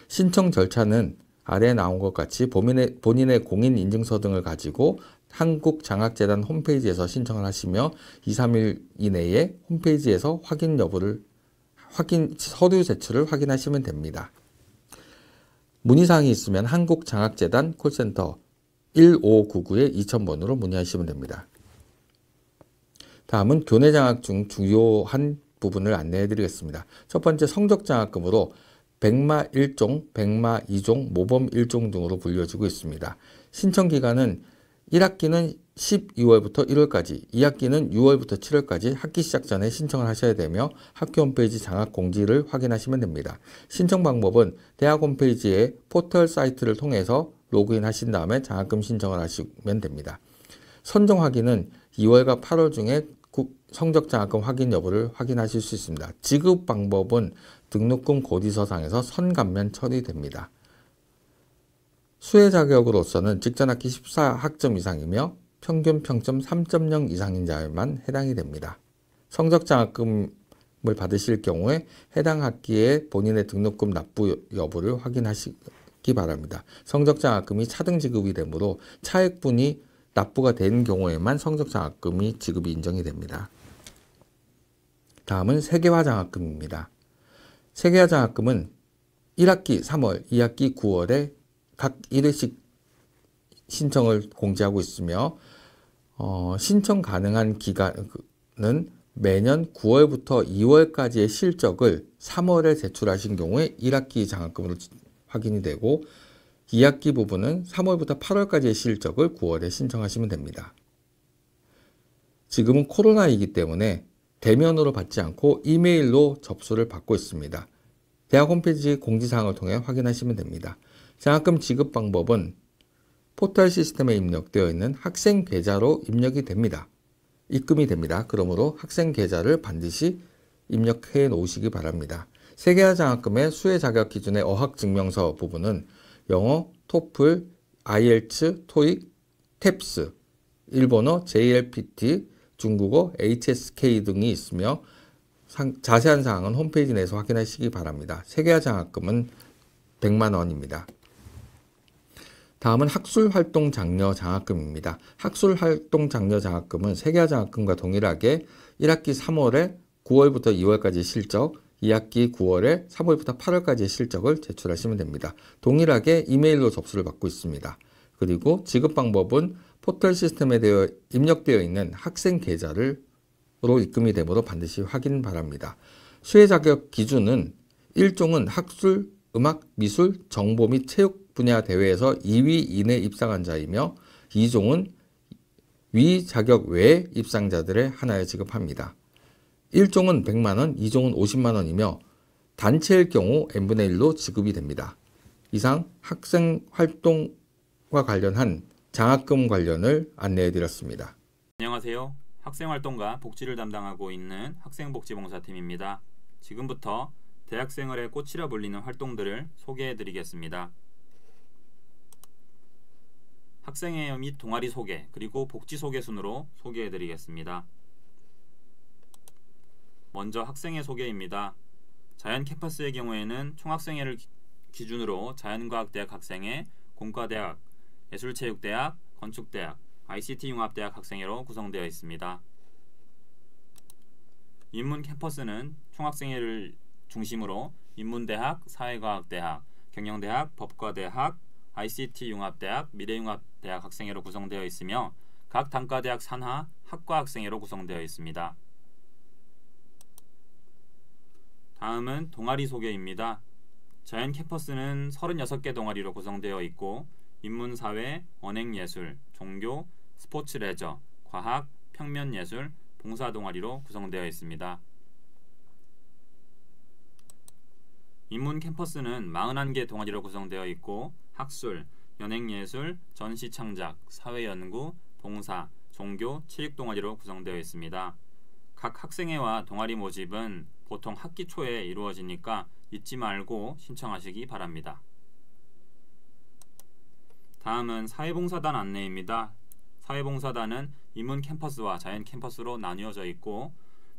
신청 절차는 아래에 나온 것 같이 본인의 공인인증서 등을 가지고 한국장학재단 홈페이지에서 신청을 하시며 2-3일 이내에 홈페이지에서 서류 제출을 확인하시면 됩니다. 문의사항이 있으면 한국장학재단 콜센터 1599-2000번으로 문의하시면 됩니다. 다음은 교내장학 중 주요한 부분을 안내해 드리겠습니다. 첫 번째 성적장학금으로 백마 1종, 백마 2종, 모범 1종 등으로 분류해지고 있습니다. 신청 기간은 1학기는 12월부터 1월까지, 2학기는 6월부터 7월까지 학기 시작 전에 신청을 하셔야 되며 학교 홈페이지 장학 공지를 확인하시면 됩니다. 신청 방법은 대학 홈페이지의 포털 사이트를 통해서 로그인 하신 다음에 장학금 신청을 하시면 됩니다. 선정 확인은 2월과 8월 중에 성적 장학금 확인 여부를 확인하실 수 있습니다. 지급 방법은 등록금 고지서상에서 선감면 처리됩니다. 수혜 자격으로서는 직전 학기 14학점 이상이며 평균 평점 3.0 이상인 자에만 해당이 됩니다. 성적 장학금을 받으실 경우에 해당 학기에 본인의 등록금 납부 여부를 확인하시기 바랍니다. 성적 장학금이 차등 지급이 되므로 차액분이 납부가 된 경우에만 성적 장학금이 지급이 인정이 됩니다. 다음은 세계화 장학금입니다. 세계화 장학금은 1학기 3월, 2학기 9월에 각 1회씩 신청을 공지하고 있으며 신청 가능한 기간은 매년 9월부터 2월까지의 실적을 3월에 제출하신 경우에 1학기 장학금으로 확인이 되고 2학기 부분은 3월부터 8월까지의 실적을 9월에 신청하시면 됩니다. 지금은 코로나이기 때문에 대면으로 받지 않고 이메일로 접수를 받고 있습니다. 대학 홈페이지 공지사항을 통해 확인하시면 됩니다. 장학금 지급 방법은 포털 시스템에 입력되어 있는 학생 계좌로 입력이 됩니다. 입금이 됩니다. 그러므로 학생 계좌를 반드시 입력해 놓으시기 바랍니다. 세계화 장학금의 수혜 자격 기준의 어학 증명서 부분은 영어, 토플, IELTS, 토익, 탭스, 일본어, JLPT, 중국어, HSK 등이 있으며 자세한 사항은 홈페이지 내에서 확인하시기 바랍니다. 세계화 장학금은 100만 원입니다. 다음은 학술활동 장려 장학금입니다. 학술활동 장려 장학금은 세계화 장학금과 동일하게 1학기 3월에 9월부터 2월까지 실적, 2학기 9월에 3월부터 8월까지의 실적을 제출하시면 됩니다. 동일하게 이메일로 접수를 받고 있습니다. 그리고 지급 방법은 포털 시스템에 입력되어 있는 학생 계좌로 입금이 되므로 반드시 확인 바랍니다. 수혜 자격 기준은 1종은 학술, 음악, 미술, 정보 및 체육 분야 대회에서 2위 이내 입상한 자이며 2종은 위 자격 외 입상자들의 하나에 지급합니다. 1종은 100만원, 2종은 50만원이며 단체일 경우 n분의 1로 지급이 됩니다. 이상 학생 활동과 관련한 장학금 관련을 안내해 드렸습니다. 안녕하세요. 학생활동과 복지를 담당하고 있는 학생복지봉사팀입니다. 지금부터 대학생활의 꽃이라 불리는 활동들을 소개해 드리겠습니다. 학생회의 및 동아리 소개, 그리고 복지 소개 순으로 소개해 드리겠습니다. 먼저 학생회 소개입니다. 자연캠퍼스의 경우에는 총학생회를 기준으로 자연과학대학 학생회, 공과대학, 예술체육대학, 건축대학, ICT융합대학 학생회로 구성되어 있습니다. 인문캠퍼스는 총학생회를 중심으로 인문대학, 사회과학대학, 경영대학, 법과대학, ICT융합대학, 미래융합대학 학생회로 구성되어 있으며 각 단과대학 산하 학과 학생회로 구성되어 있습니다. 다음은 동아리 소개입니다. 자연캠퍼스는 36개 동아리로 구성되어 있고 인문사회, 언행예술, 종교, 스포츠 레저, 과학, 평면예술, 봉사동아리로 구성되어 있습니다. 인문캠퍼스는 41개 동아리로 구성되어 있고 학술, 연행예술, 전시창작, 사회연구, 봉사, 종교, 체육동아리로 구성되어 있습니다. 각 학생회와 동아리 모집은 보통 학기 초에 이루어지니까 잊지 말고 신청하시기 바랍니다. 다음은 사회봉사단 안내입니다. 사회봉사단은 인문캠퍼스와 자연캠퍼스로 나뉘어져 있고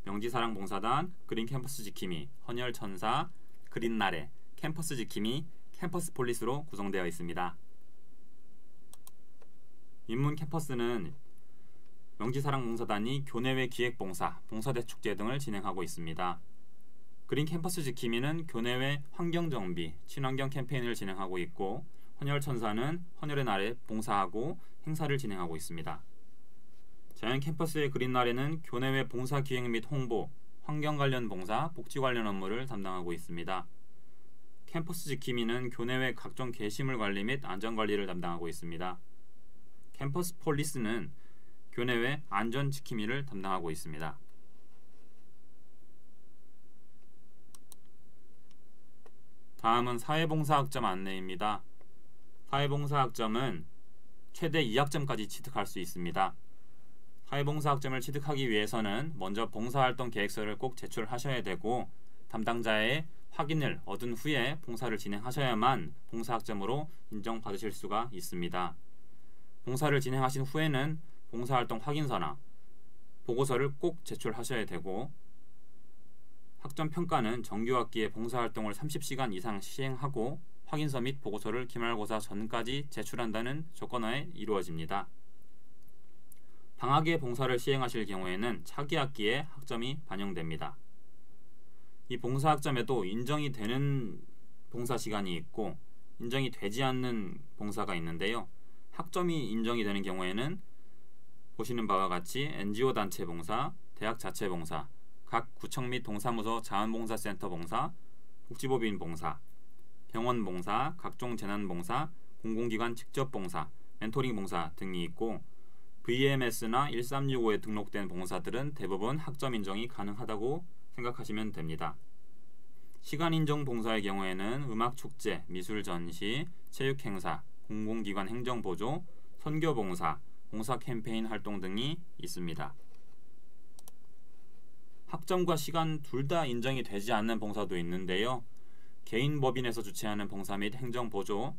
명지사랑봉사단, 그린캠퍼스 지킴이, 헌혈천사, 그린나래, 캠퍼스 지킴이, 캠퍼스 폴리스로 구성되어 있습니다. 인문캠퍼스는 명지사랑봉사단이 교내외 기획봉사, 봉사대축제 등을 진행하고 있습니다. 그린캠퍼스 지킴이는 교내외 환경정비, 친환경 캠페인을 진행하고 있고 헌혈천사는 헌혈의 날에 봉사하고 행사를 진행하고 있습니다. 자연캠퍼스의 그린나래는 교내외 봉사기획 및 홍보, 환경 관련 봉사, 복지 관련 업무를 담당하고 있습니다. 캠퍼스 지킴이는 교내외 각종 게시물 관리 및 안전관리를 담당하고 있습니다. 캠퍼스 폴리스는 교내외 안전 지킴이를 담당하고 있습니다. 다음은 사회봉사학점 안내입니다. 사회봉사학점은 최대 2학점까지 취득할 수 있습니다. 사회봉사학점을 취득하기 위해서는 먼저 봉사활동 계획서를 꼭 제출하셔야 되고 담당자의 확인을 얻은 후에 봉사를 진행하셔야만 봉사학점으로 인정받으실 수가 있습니다. 봉사를 진행하신 후에는 봉사활동 확인서나 보고서를 꼭 제출하셔야 되고 학점평가는 정규학기에 봉사활동을 30시간 이상 시행하고 확인서 및 보고서를 기말고사 전까지 제출한다는 조건하에 이루어집니다. 방학에 봉사를 시행하실 경우에는 차기 학기에 학점이 반영됩니다. 이 봉사학점에도 인정이 되는 봉사시간이 있고 인정이 되지 않는 봉사가 있는데요. 학점이 인정이 되는 경우에는 보시는 바와 같이 NGO 단체 봉사, 대학 자체 봉사, 각 구청 및 동사무소 자원봉사센터 봉사, 복지법인 봉사, 병원 봉사, 각종 재난 봉사, 공공기관 직접 봉사, 멘토링 봉사 등이 있고 VMS나 1365에 등록된 봉사들은 대부분 학점 인정이 가능하다고 생각하시면 됩니다. 시간 인정 봉사의 경우에는 음악축제, 미술전시, 체육행사, 공공기관 행정보조, 선교봉사, 봉사 캠페인 활동 등이 있습니다. 학점과 시간 둘 다 인정이 되지 않는 봉사도 있는데요. 개인 법인에서 주최하는 봉사 및 행정보조,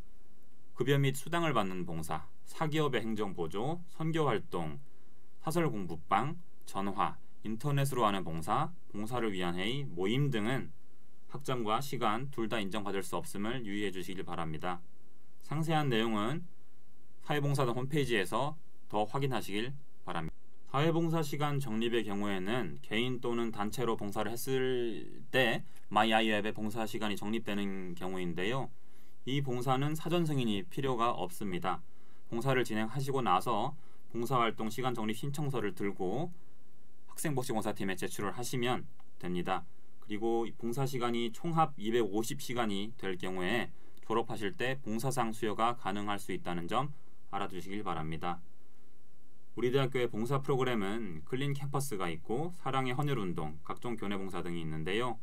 급여 및 수당을 받는 봉사, 사기업의 행정보조, 선교활동, 사설공부방, 전화, 인터넷으로 하는 봉사, 봉사를 위한 회의, 모임 등은 학점과 시간 둘 다 인정받을 수 없음을 유의해 주시길 바랍니다. 상세한 내용은 사회봉사단 홈페이지에서 더 확인하시길 바랍니다. 사회봉사 시간 적립의 경우에는 개인 또는 단체로 봉사를 했을 때 마이아이웹에 봉사 시간이 적립되는 경우인데요. 이 봉사는 사전 승인이 필요가 없습니다. 봉사를 진행하시고 나서 봉사활동 시간 적립 신청서를 들고 학생복지봉사팀에 제출을 하시면 됩니다. 그리고 봉사 시간이 총합 250시간이 될 경우에 졸업하실 때 봉사상 수여가 가능할 수 있다는 점 알아두시길 바랍니다. 우리 대학교의 봉사 프로그램은 클린 캠퍼스가 있고 사랑의 헌혈운동, 각종 교내봉사 등이 있는데요.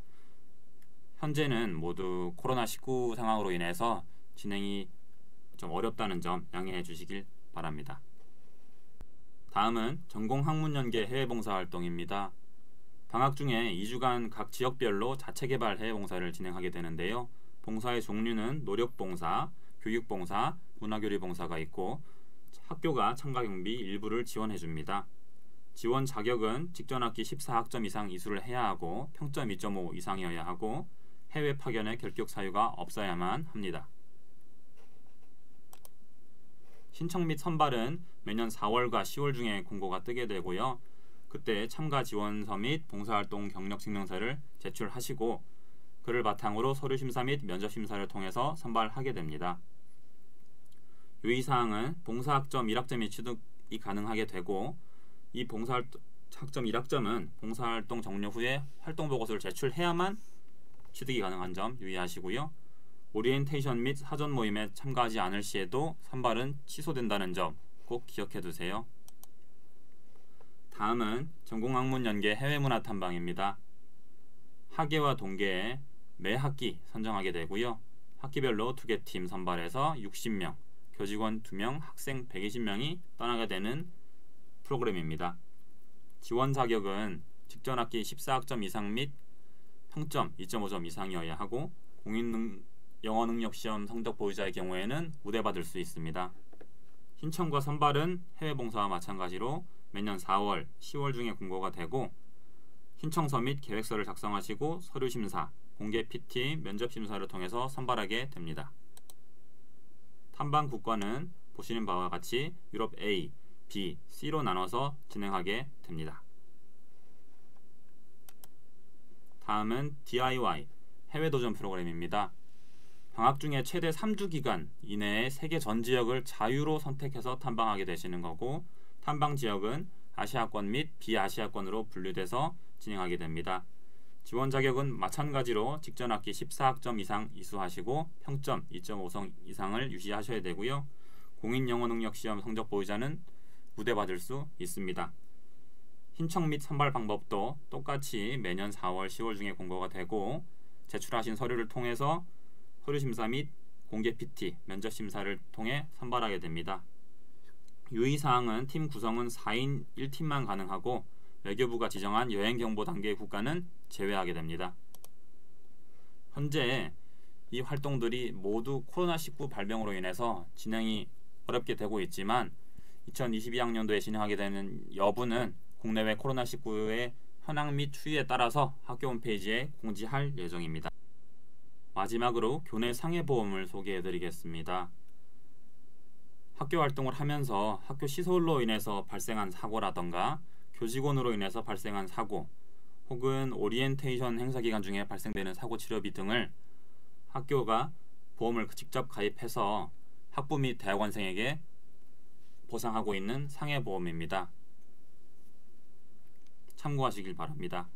현재는 모두 코로나19 상황으로 인해서 진행이 좀 어렵다는 점 양해해 주시길 바랍니다. 다음은 전공학문연계 해외봉사활동입니다. 방학 중에 2주간 각 지역별로 자체개발 해외봉사를 진행하게 되는데요. 봉사의 종류는 노력봉사, 교육봉사, 문화교류봉사가 있고 학교가 참가경비 일부를 지원해줍니다. 지원 자격은 직전학기 14학점 이상 이수를 해야 하고 평점 2.5 이상이어야 하고 해외 파견의 결격 사유가 없어야만 합니다. 신청 및 선발은 매년 4월과 10월 중에 공고가 뜨게 되고요. 그때 참가 지원서 및 봉사활동 경력 증명서를 제출하시고 그를 바탕으로 서류 심사 및 면접 심사를 통해서 선발하게 됩니다. 유의사항은 봉사학점 1학점이 취득이 가능하게 되고 이 봉사학점 1학점은 봉사활동 종료 후에 활동보고서를 제출해야만 취득이 가능한 점 유의하시고요. 오리엔테이션 및 사전 모임에 참가하지 않을 시에도 선발은 취소된다는 점 꼭 기억해 두세요. 다음은 전공학문연계 해외문화 탐방입니다. 학예와 동계에 매 학기 선정하게 되고요. 학기별로 2개 팀 선발해서 60명, 교직원 2명, 학생 120명이 떠나게 되는 프로그램입니다. 지원 자격은 직전 학기 14학점 이상 및 평점 2.5점 이상이어야 하고 영어 능력 시험 성적 보유자의 경우에는 우대받을 수 있습니다. 신청과 선발은 해외 봉사와 마찬가지로 매년 4월, 10월 중에 공고가 되고 신청서 및 계획서를 작성하시고 서류 심사, 공개 PT, 면접 심사를 통해서 선발하게 됩니다. 탐방 국가는 보시는 바와 같이 유럽 A, B, C로 나눠서 진행하게 됩니다. 다음은 DIY 해외 도전 프로그램입니다. 방학 중에 최대 3주 기간 이내에 세계 전 지역을 자유로 선택해서 탐방하게 되시는 거고 탐방 지역은 아시아권 및 비아시아권으로 분류돼서 진행하게 됩니다. 지원 자격은 마찬가지로 직전 학기 14학점 이상 이수하시고 평점 2.5성 이상을 유지하셔야 되고요. 공인 영어 능력 시험 성적 보유자는 우대받을 수 있습니다. 신청 및 선발 방법도 똑같이 매년 4월, 10월 중에 공고가 되고 제출하신 서류를 통해서 서류 심사 및 공개 PT, 면접 심사를 통해 선발하게 됩니다. 유의사항은 팀 구성은 4인 1팀만 가능하고 외교부가 지정한 여행경보 단계의 국가는 제외하게 됩니다. 현재 이 활동들이 모두 코로나19 발병으로 인해서 진행이 어렵게 되고 있지만 2022학년도에 진행하게 되는 여부는 국내외 코로나19의 현황 및 추이에 따라서 학교 홈페이지에 공지할 예정입니다. 마지막으로 교내 상해보험을 소개해드리겠습니다. 학교 활동을 하면서 학교 시설로 인해서 발생한 사고라던가 교직원으로 인해서 발생한 사고 혹은 오리엔테이션 행사 기간 중에 발생되는 사고 치료비 등을 학교가 보험을 직접 가입해서 학부 및 대학원생에게 보상하고 있는 상해보험입니다. 참고하시길 바랍니다.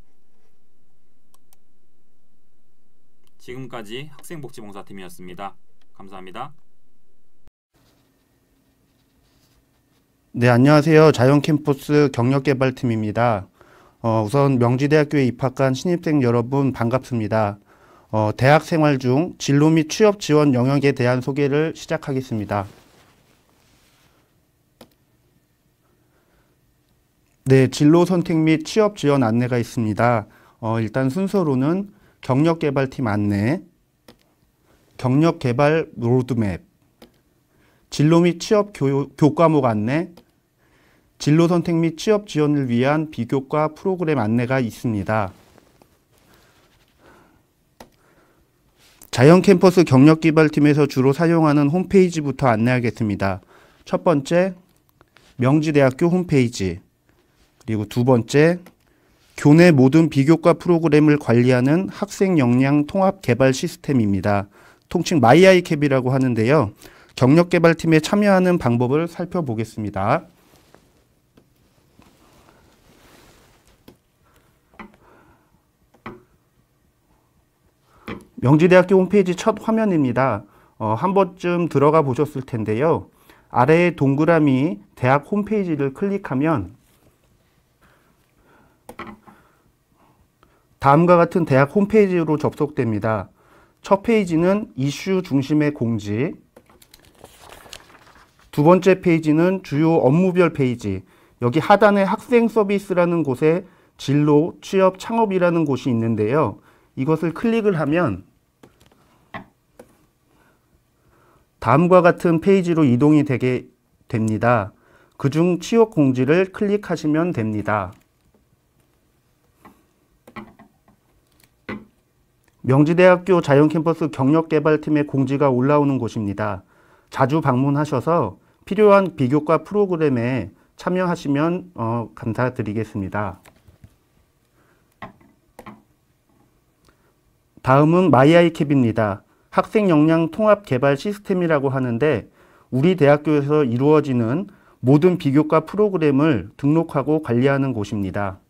지금까지 학생복지봉사팀이었습니다. 감사합니다. 네, 안녕하세요. 자연캠퍼스 경력개발팀입니다. 우선 명지대학교에 입학한 신입생 여러분 반갑습니다. 대학 생활 중 진로 및 취업 지원 영역에 대한 소개를 시작하겠습니다. 네, 진로 선택 및 취업 지원 안내가 있습니다. 일단 순서로는 경력개발팀 안내, 경력개발 로드맵, 진로 및 취업 교과목 안내, 진로 선택 및 취업 지원을 위한 비교과 프로그램 안내가 있습니다. 자연캠퍼스 경력개발팀에서 주로 사용하는 홈페이지부터 안내하겠습니다. 첫 번째, 명지대학교 홈페이지. 그리고 두 번째, 교내 모든 비교과 프로그램을 관리하는 학생 역량 통합 개발 시스템입니다. 통칭 마이아이캡이라고 하는데요. 경력 개발팀에 참여하는 방법을 살펴보겠습니다. 명지대학교 홈페이지 첫 화면입니다. 한 번쯤 들어가 보셨을 텐데요. 아래에 동그라미 대학 홈페이지를 클릭하면 다음과 같은 대학 홈페이지로 접속됩니다. 첫 페이지는 이슈 중심의 공지, 두 번째 페이지는 주요 업무별 페이지, 여기 하단에 학생 서비스라는 곳에 진로, 취업, 창업이라는 곳이 있는데요. 이것을 클릭을 하면 다음과 같은 페이지로 이동이 되게 됩니다. 그중 취업 공지를 클릭하시면 됩니다. 명지대학교 자연캠퍼스 경력개발팀의 공지가 올라오는 곳입니다. 자주 방문하셔서 필요한 비교과 프로그램에 참여하시면 감사드리겠습니다. 다음은 마이아이캡입니다. 학생 역량 통합 개발 시스템이라고 하는데 우리 대학교에서 이루어지는 모든 비교과 프로그램을 등록하고 관리하는 곳입니다.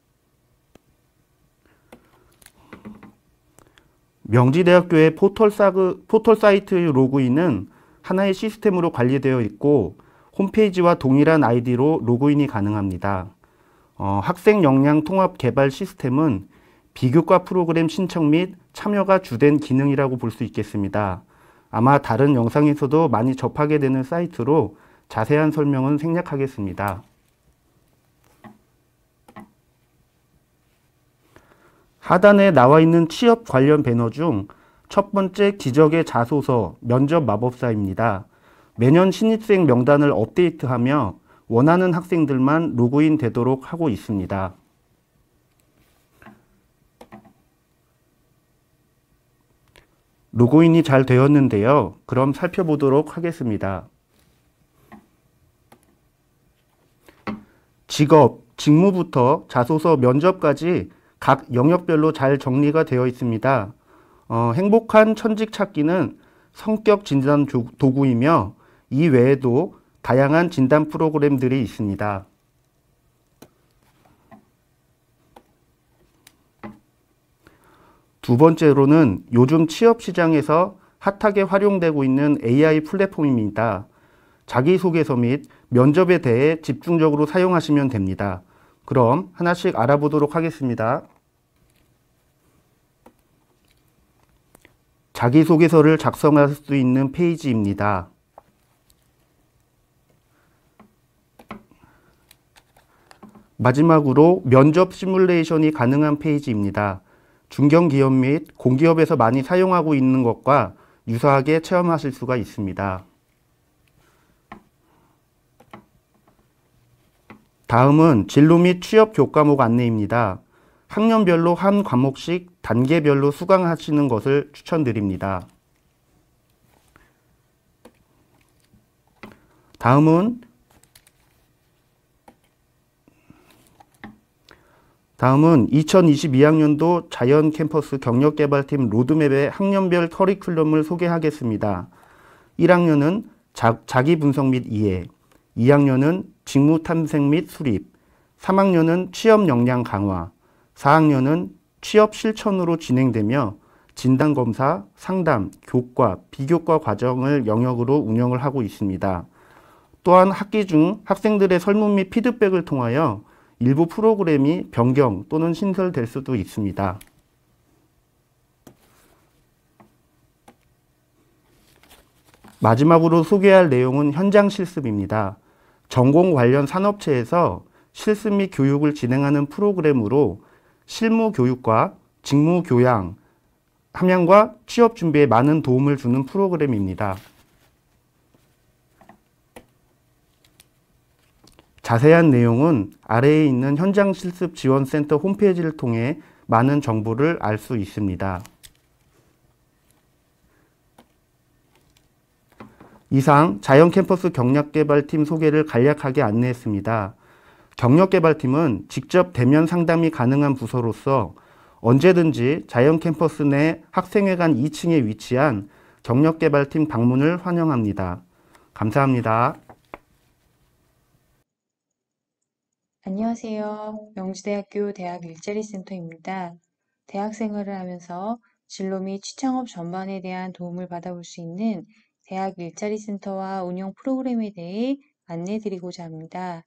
명지대학교의 포털 사이트 로그인은 하나의 시스템으로 관리되어 있고 홈페이지와 동일한 아이디로 로그인이 가능합니다. 학생 역량 통합 개발 시스템은 비교과 프로그램 신청 및 참여가 주된 기능이라고 볼 수 있겠습니다. 아마 다른 영상에서도 많이 접하게 되는 사이트로 자세한 설명은 생략하겠습니다. 하단에 나와 있는 취업 관련 배너 중 첫 번째 기적의 자소서 면접 마법사입니다. 매년 신입생 명단을 업데이트하며 원하는 학생들만 로그인 되도록 하고 있습니다. 로그인이 잘 되었는데요. 그럼 살펴보도록 하겠습니다. 직업, 직무부터 자소서, 면접까지 각 영역별로 잘 정리가 되어 있습니다. 행복한 천직 찾기는 성격 진단 도구이며 이 외에도 다양한 진단 프로그램들이 있습니다. 두 번째로는 요즘 취업 시장에서 핫하게 활용되고 있는 AI 플랫폼입니다. 자기소개서 및 면접에 대해 집중적으로 사용하시면 됩니다. 그럼 하나씩 알아보도록 하겠습니다. 자기소개서를 작성할 수 있는 페이지입니다. 마지막으로 면접 시뮬레이션이 가능한 페이지입니다. 중견기업 및 공기업에서 많이 사용하고 있는 것과 유사하게 체험하실 수가 있습니다. 다음은 진로 및 취업 교과목 안내입니다. 학년별로 한 과목씩 단계별로 수강하시는 것을 추천드립니다. 다음은 2022학년도 자연캠퍼스 경력개발팀 로드맵의 학년별 커리큘럼을 소개하겠습니다. 1학년은 자기분석 및 이해, 2학년은 직무탐색 및 수립, 3학년은 취업 역량 강화, 4학년은 취업 실천으로 진행되며 진단검사, 상담, 교과, 비교과 과정을 영역으로 운영을 하고 있습니다. 또한 학기 중 학생들의 설문 및 피드백을 통하여 일부 프로그램이 변경 또는 신설될 수도 있습니다. 마지막으로 소개할 내용은 현장 실습입니다. 전공 관련 산업체에서 실습 및 교육을 진행하는 프로그램으로 실무 교육과 직무 교양, 함양과 취업 준비에 많은 도움을 주는 프로그램입니다. 자세한 내용은 아래에 있는 현장 실습 지원센터 홈페이지를 통해 많은 정보를 알 수 있습니다. 이상 자연캠퍼스 경력개발팀 소개를 간략하게 안내했습니다. 경력개발팀은 직접 대면 상담이 가능한 부서로서 언제든지 자연 캠퍼스 내 학생회관 2층에 위치한 경력개발팀 방문을 환영합니다. 감사합니다. 안녕하세요. 명지대학교 대학 일자리센터입니다. 대학 생활을 하면서 진로 및 취창업 전반에 대한 도움을 받아볼 수 있는 대학 일자리센터와 운영 프로그램에 대해 안내드리고자 합니다.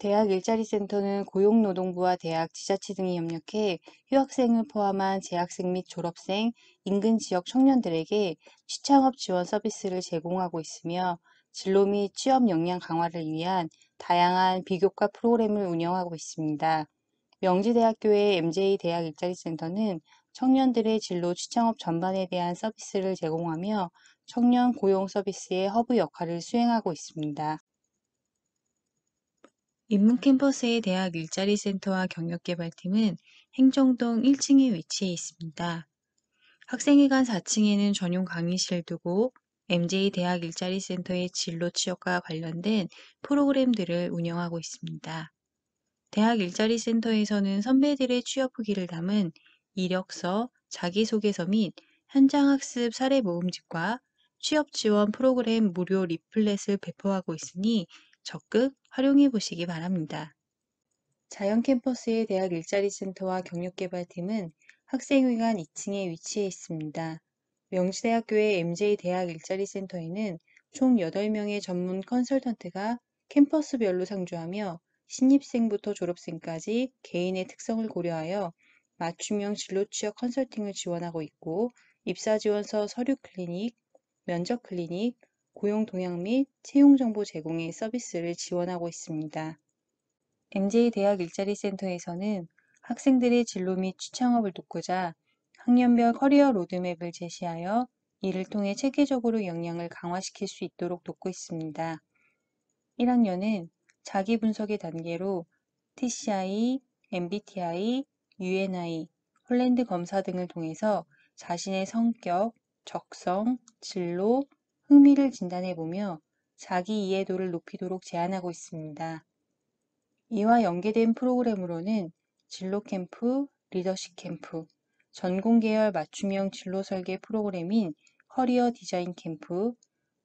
대학 일자리센터는 고용노동부와 대학, 지자체 등이 협력해 휴학생을 포함한 재학생 및 졸업생, 인근 지역 청년들에게 취창업 지원 서비스를 제공하고 있으며 진로 및 취업 역량 강화를 위한 다양한 비교과 프로그램을 운영하고 있습니다. 명지대학교의 MJ 대학 일자리센터는 청년들의 진로 취창업 전반에 대한 서비스를 제공하며 청년 고용 서비스의 허브 역할을 수행하고 있습니다. 인문캠퍼스의 대학 일자리센터와 경력개발팀은 행정동 1층에 위치해 있습니다. 학생회관 4층에는 전용 강의실을 두고 MJ 대학 일자리센터의 진로 취업과 관련된 프로그램들을 운영하고 있습니다. 대학 일자리센터에서는 선배들의 취업 후기를 담은 이력서, 자기소개서 및 현장학습 사례 모음집과 취업 지원 프로그램 무료 리플렛을 배포하고 있으니 적극 활용해 보시기 바랍니다. 자연캠퍼스의 대학 일자리센터와 경력개발팀은 학생회관 2층에 위치해 있습니다. 명지대학교의 MJ 대학 일자리센터에는 총 8명의 전문 컨설턴트가 캠퍼스별로 상주하며 신입생부터 졸업생까지 개인의 특성을 고려하여 맞춤형 진로 취업 컨설팅을 지원하고 있고 입사지원서 서류 클리닉, 면접 클리닉, 고용 동향 및 채용 정보 제공의 서비스를 지원하고 있습니다. MJ 대학 일자리센터에서는 학생들의 진로 및 취창업을 돕고자 학년별 커리어 로드맵을 제시하여 이를 통해 체계적으로 역량을 강화시킬 수 있도록 돕고 있습니다. 1학년은 자기 분석의 단계로 TCI, MBTI, UNI, 홀랜드 검사 등을 통해서 자신의 성격, 적성, 진로, 흥미를 진단해보며 자기 이해도를 높이도록 제안하고 있습니다. 이와 연계된 프로그램으로는 진로 캠프, 리더십 캠프, 전공 계열 맞춤형 진로 설계 프로그램인 커리어 디자인 캠프,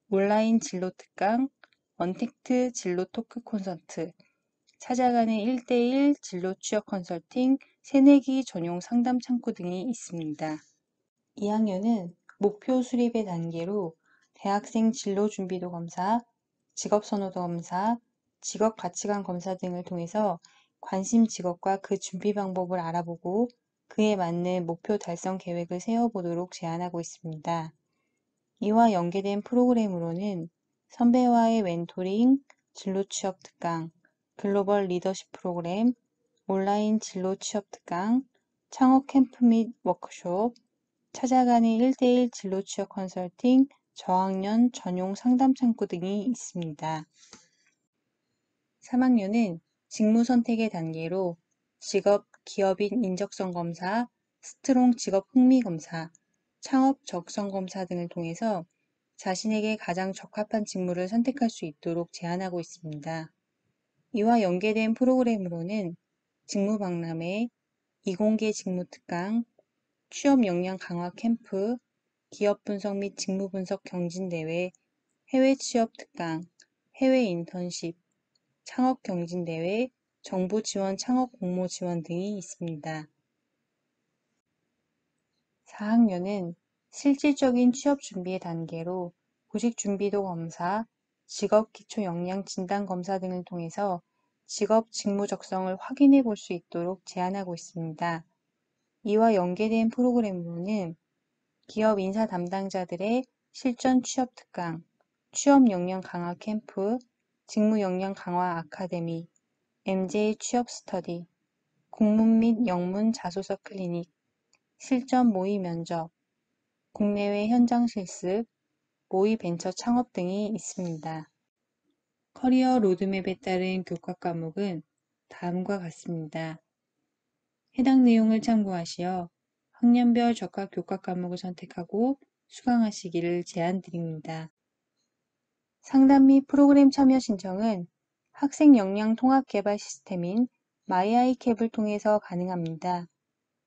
온라인 진로 특강, 언택트 진로 토크 콘서트, 찾아가는 1대1 진로 취업 컨설팅, 새내기 전용 상담 창구 등이 있습니다. 2학년은 목표 수립의 단계로 대학생 진로 준비도 검사, 직업선호도 검사, 직업 가치관 검사 등을 통해서 관심 직업과 그 준비 방법을 알아보고 그에 맞는 목표 달성 계획을 세워보도록 제안하고 있습니다. 이와 연계된 프로그램으로는 선배와의 멘토링, 진로 취업 특강, 글로벌 리더십 프로그램, 온라인 진로 취업 특강, 창업 캠프 및 워크숍, 찾아가는 1대1 진로 취업 컨설팅, 저학년 전용 상담 창구 등이 있습니다. 3학년은 직무 선택의 단계로 직업, 기업인 인적성 검사, 스트롱 직업 흥미 검사, 창업 적성 검사 등을 통해서 자신에게 가장 적합한 직무를 선택할 수 있도록 제안하고 있습니다. 이와 연계된 프로그램으로는 직무 박람회, 이공계 직무 특강, 취업 역량 강화 캠프, 기업 분석 및 직무 분석 경진대회, 해외 취업 특강, 해외 인턴십, 창업 경진대회, 정부 지원 창업 공모 지원 등이 있습니다. 4학년은 실질적인 취업 준비의 단계로 구직 준비도 검사, 직업 기초 역량 진단 검사 등을 통해서 직업 직무 적성을 확인해 볼 수 있도록 제안하고 있습니다. 이와 연계된 프로그램으로는 기업 인사 담당자들의 실전 취업 특강, 취업 역량 강화 캠프, 직무 역량 강화 아카데미, MJ 취업 스터디, 공문 및 영문 자소서 클리닉, 실전 모의 면접, 국내외 현장 실습, 모의 벤처 창업 등이 있습니다. 커리어 로드맵에 따른 교과 과목은 다음과 같습니다. 해당 내용을 참고하시어 학년별 적합 교과 과목을 선택하고 수강하시기를 제안드립니다. 상담 및 프로그램 참여 신청은 학생 역량 통합 개발 시스템인 마이아이캡을 통해서 가능합니다.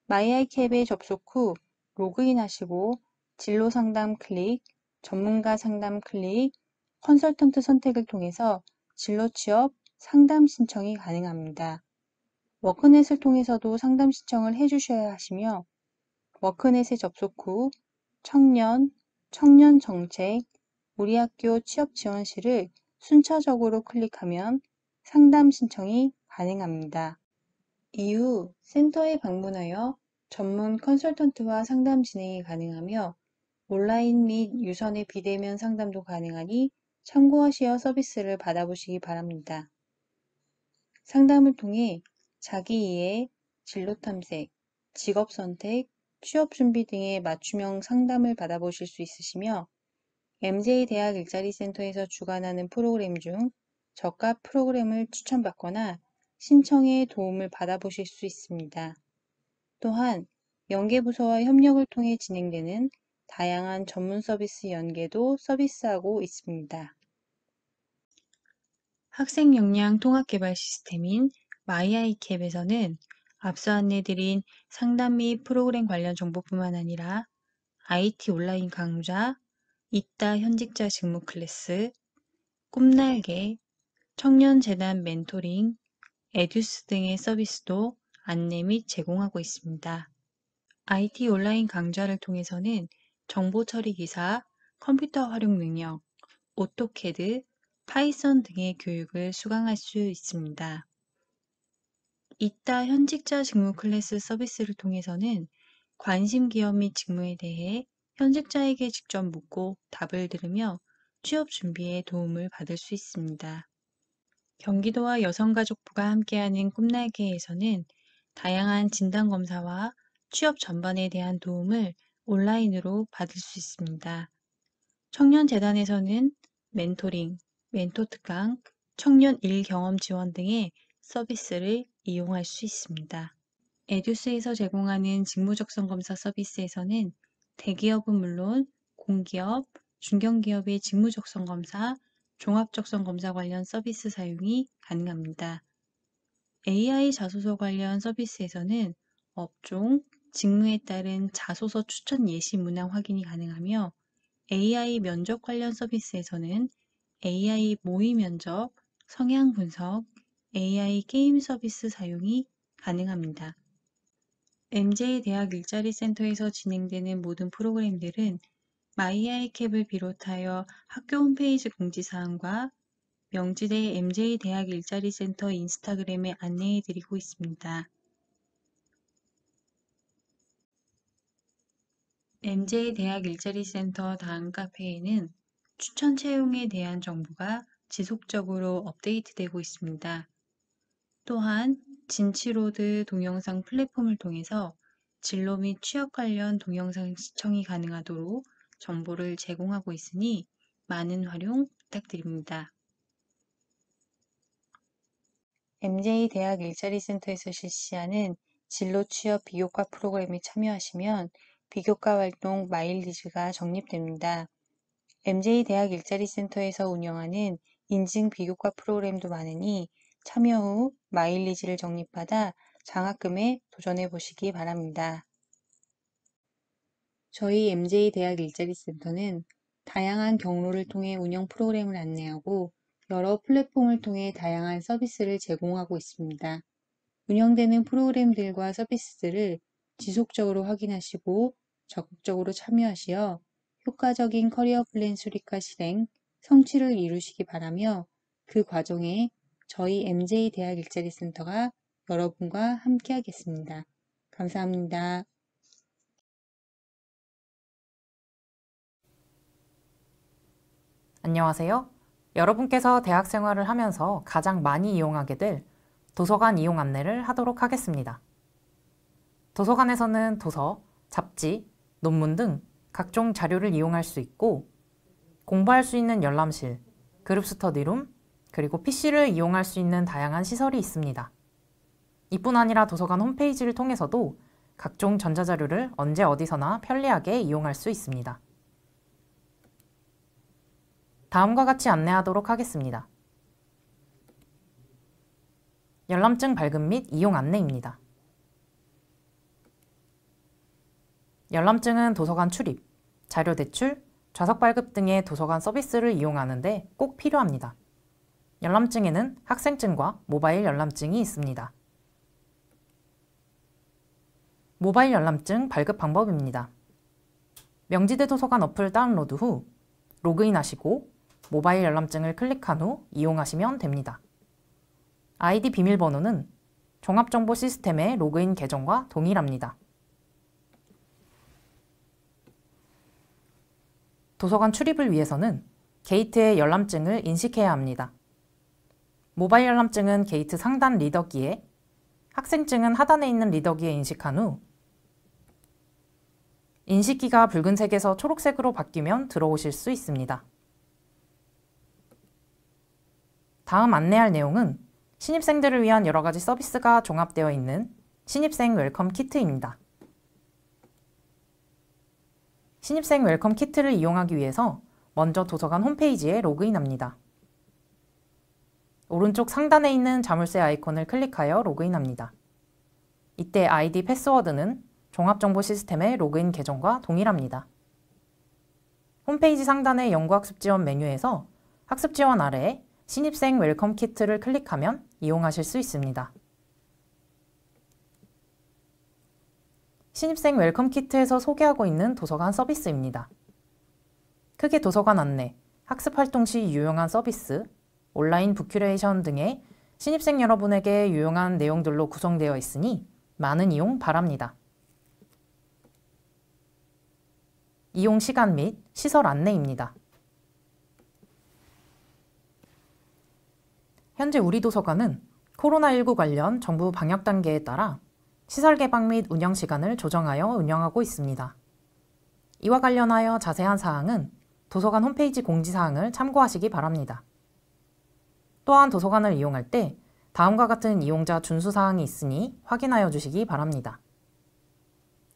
마이아이캡에 접속 후 로그인하시고 진로 상담 클릭, 전문가 상담 클릭, 컨설턴트 선택을 통해서 진로 취업 상담 신청이 가능합니다. 워크넷을 통해서도 상담 신청을 해주셔야 하시며 워크넷에 접속 후 청년, 청년 정책, 우리 학교 취업 지원실을 순차적으로 클릭하면 상담 신청이 가능합니다. 이후 센터에 방문하여 전문 컨설턴트와 상담 진행이 가능하며 온라인 및 유선의 비대면 상담도 가능하니 참고하시어 서비스를 받아보시기 바랍니다. 상담을 통해 자기 이해, 진로 탐색, 직업 선택, 취업 준비 등의 맞춤형 상담을 받아보실 수 있으시며 MJ 대학 일자리 센터에서 주관하는 프로그램 중 저가 프로그램을 추천받거나 신청에 도움을 받아보실 수 있습니다. 또한 연계부서와 협력을 통해 진행되는 다양한 전문 서비스 연계도 서비스하고 있습니다. 학생 역량 통합 개발 시스템인 마이아이캡에서는 앞서 안내드린 상담 및 프로그램 관련 정보뿐만 아니라 IT 온라인 강좌, 있다 현직자 직무 클래스, 꿈날개, 청년재단 멘토링, 에듀스 등의 서비스도 안내 및 제공하고 있습니다. IT 온라인 강좌를 통해서는 정보 처리 기사, 컴퓨터 활용 능력, 오토캐드, 파이썬 등의 교육을 수강할 수 있습니다. 있다 현직자 직무 클래스 서비스를 통해서는 관심 기업 및 직무에 대해 현직자에게 직접 묻고 답을 들으며 취업 준비에 도움을 받을 수 있습니다. 경기도와 여성가족부가 함께하는 꿈날개에서는 다양한 진단검사와 취업 전반에 대한 도움을 온라인으로 받을 수 있습니다. 청년재단에서는 멘토링, 멘토특강, 청년 일경험 지원 등의 서비스를 이용할 수 있습니다. 에듀스에서 제공하는 직무적성검사 서비스에서는 대기업은 물론 공기업, 중견기업의 직무적성검사, 종합적성검사 관련 서비스 사용이 가능합니다. AI 자소서 관련 서비스에서는 업종, 직무에 따른 자소서 추천 예시 문항 확인이 가능하며 AI 면접 관련 서비스에서는 AI 모의 면접, 성향 분석, AI 게임 서비스 사용이 가능합니다. MJ 대학 일자리 센터에서 진행되는 모든 프로그램들은 마이아이캡을 비롯하여 학교 홈페이지 공지사항과 명지대 MJ 대학 일자리 센터 인스타그램에 안내해드리고 있습니다. MJ 대학 일자리 센터 다음 카페에는 추천 채용에 대한 정보가 지속적으로 업데이트되고 있습니다. 또한 진치로드 동영상 플랫폼을 통해서 진로 및 취업 관련 동영상 시청이 가능하도록 정보를 제공하고 있으니 많은 활용 부탁드립니다. MJ 대학 일자리 센터에서 실시하는 진로 취업 비교과 프로그램에 참여하시면 비교과 활동 마일리지가 적립됩니다. MJ 대학 일자리 센터에서 운영하는 인증 비교과 프로그램도 많으니 참여 후 마일리지를 적립받아 장학금에 도전해 보시기 바랍니다. 저희 MJ 대학 일자리 센터는 다양한 경로를 통해 운영 프로그램을 안내하고 여러 플랫폼을 통해 다양한 서비스를 제공하고 있습니다. 운영되는 프로그램들과 서비스들을 지속적으로 확인하시고 적극적으로 참여하시어 효과적인 커리어 플랜 수립과 실행, 성취를 이루시기 바라며 그 과정에 저희 MJ 대학 일자리 센터가 여러분과 함께하겠습니다. 감사합니다. 안녕하세요. 여러분께서 대학 생활을 하면서 가장 많이 이용하게 될 도서관 이용 안내를 하도록 하겠습니다. 도서관에서는 도서, 잡지, 논문 등 각종 자료를 이용할 수 있고 공부할 수 있는 열람실, 그룹 스터디룸, 그리고 PC를 이용할 수 있는 다양한 시설이 있습니다. 이뿐 아니라 도서관 홈페이지를 통해서도 각종 전자자료를 언제 어디서나 편리하게 이용할 수 있습니다. 다음과 같이 안내하도록 하겠습니다. 열람증 발급 및 이용 안내입니다. 열람증은 도서관 출입, 자료 대출, 좌석 발급 등의 도서관 서비스를 이용하는데 꼭 필요합니다. 열람증에는 학생증과 모바일 열람증이 있습니다. 모바일 열람증 발급 방법입니다. 명지대 도서관 어플 다운로드 후 로그인하시고 모바일 열람증을 클릭한 후 이용하시면 됩니다. 아이디 비밀번호는 종합정보 시스템의 로그인 계정과 동일합니다. 도서관 출입을 위해서는 게이트의 열람증을 인식해야 합니다. 모바일 열람증은 게이트 상단 리더기에, 학생증은 하단에 있는 리더기에 인식한 후 인식기가 붉은색에서 초록색으로 바뀌면 들어오실 수 있습니다. 다음 안내할 내용은 신입생들을 위한 여러 가지 서비스가 종합되어 있는 신입생 웰컴 키트입니다. 신입생 웰컴 키트를 이용하기 위해서 먼저 도서관 홈페이지에 로그인합니다. 오른쪽 상단에 있는 자물쇠 아이콘을 클릭하여 로그인합니다. 이때 아이디 패스워드는 종합정보 시스템의 로그인 계정과 동일합니다. 홈페이지 상단의 연구학습 지원 메뉴에서 학습 지원 아래에 신입생 웰컴 키트를 클릭하면 이용하실 수 있습니다. 신입생 웰컴 키트에서 소개하고 있는 도서관 서비스입니다. 크게 도서관 안내, 학습 활동 시 유용한 서비스, 온라인 북큐레이션 등의 신입생 여러분에게 유용한 내용들로 구성되어 있으니 많은 이용 바랍니다. 이용 시간 및 시설 안내입니다. 현재 우리 도서관은 코로나19 관련 정부 방역 단계에 따라 시설 개방 및 운영 시간을 조정하여 운영하고 있습니다. 이와 관련하여 자세한 사항은 도서관 홈페이지 공지사항을 참고하시기 바랍니다. 또한 도서관을 이용할 때 다음과 같은 이용자 준수사항이 있으니 확인하여 주시기 바랍니다.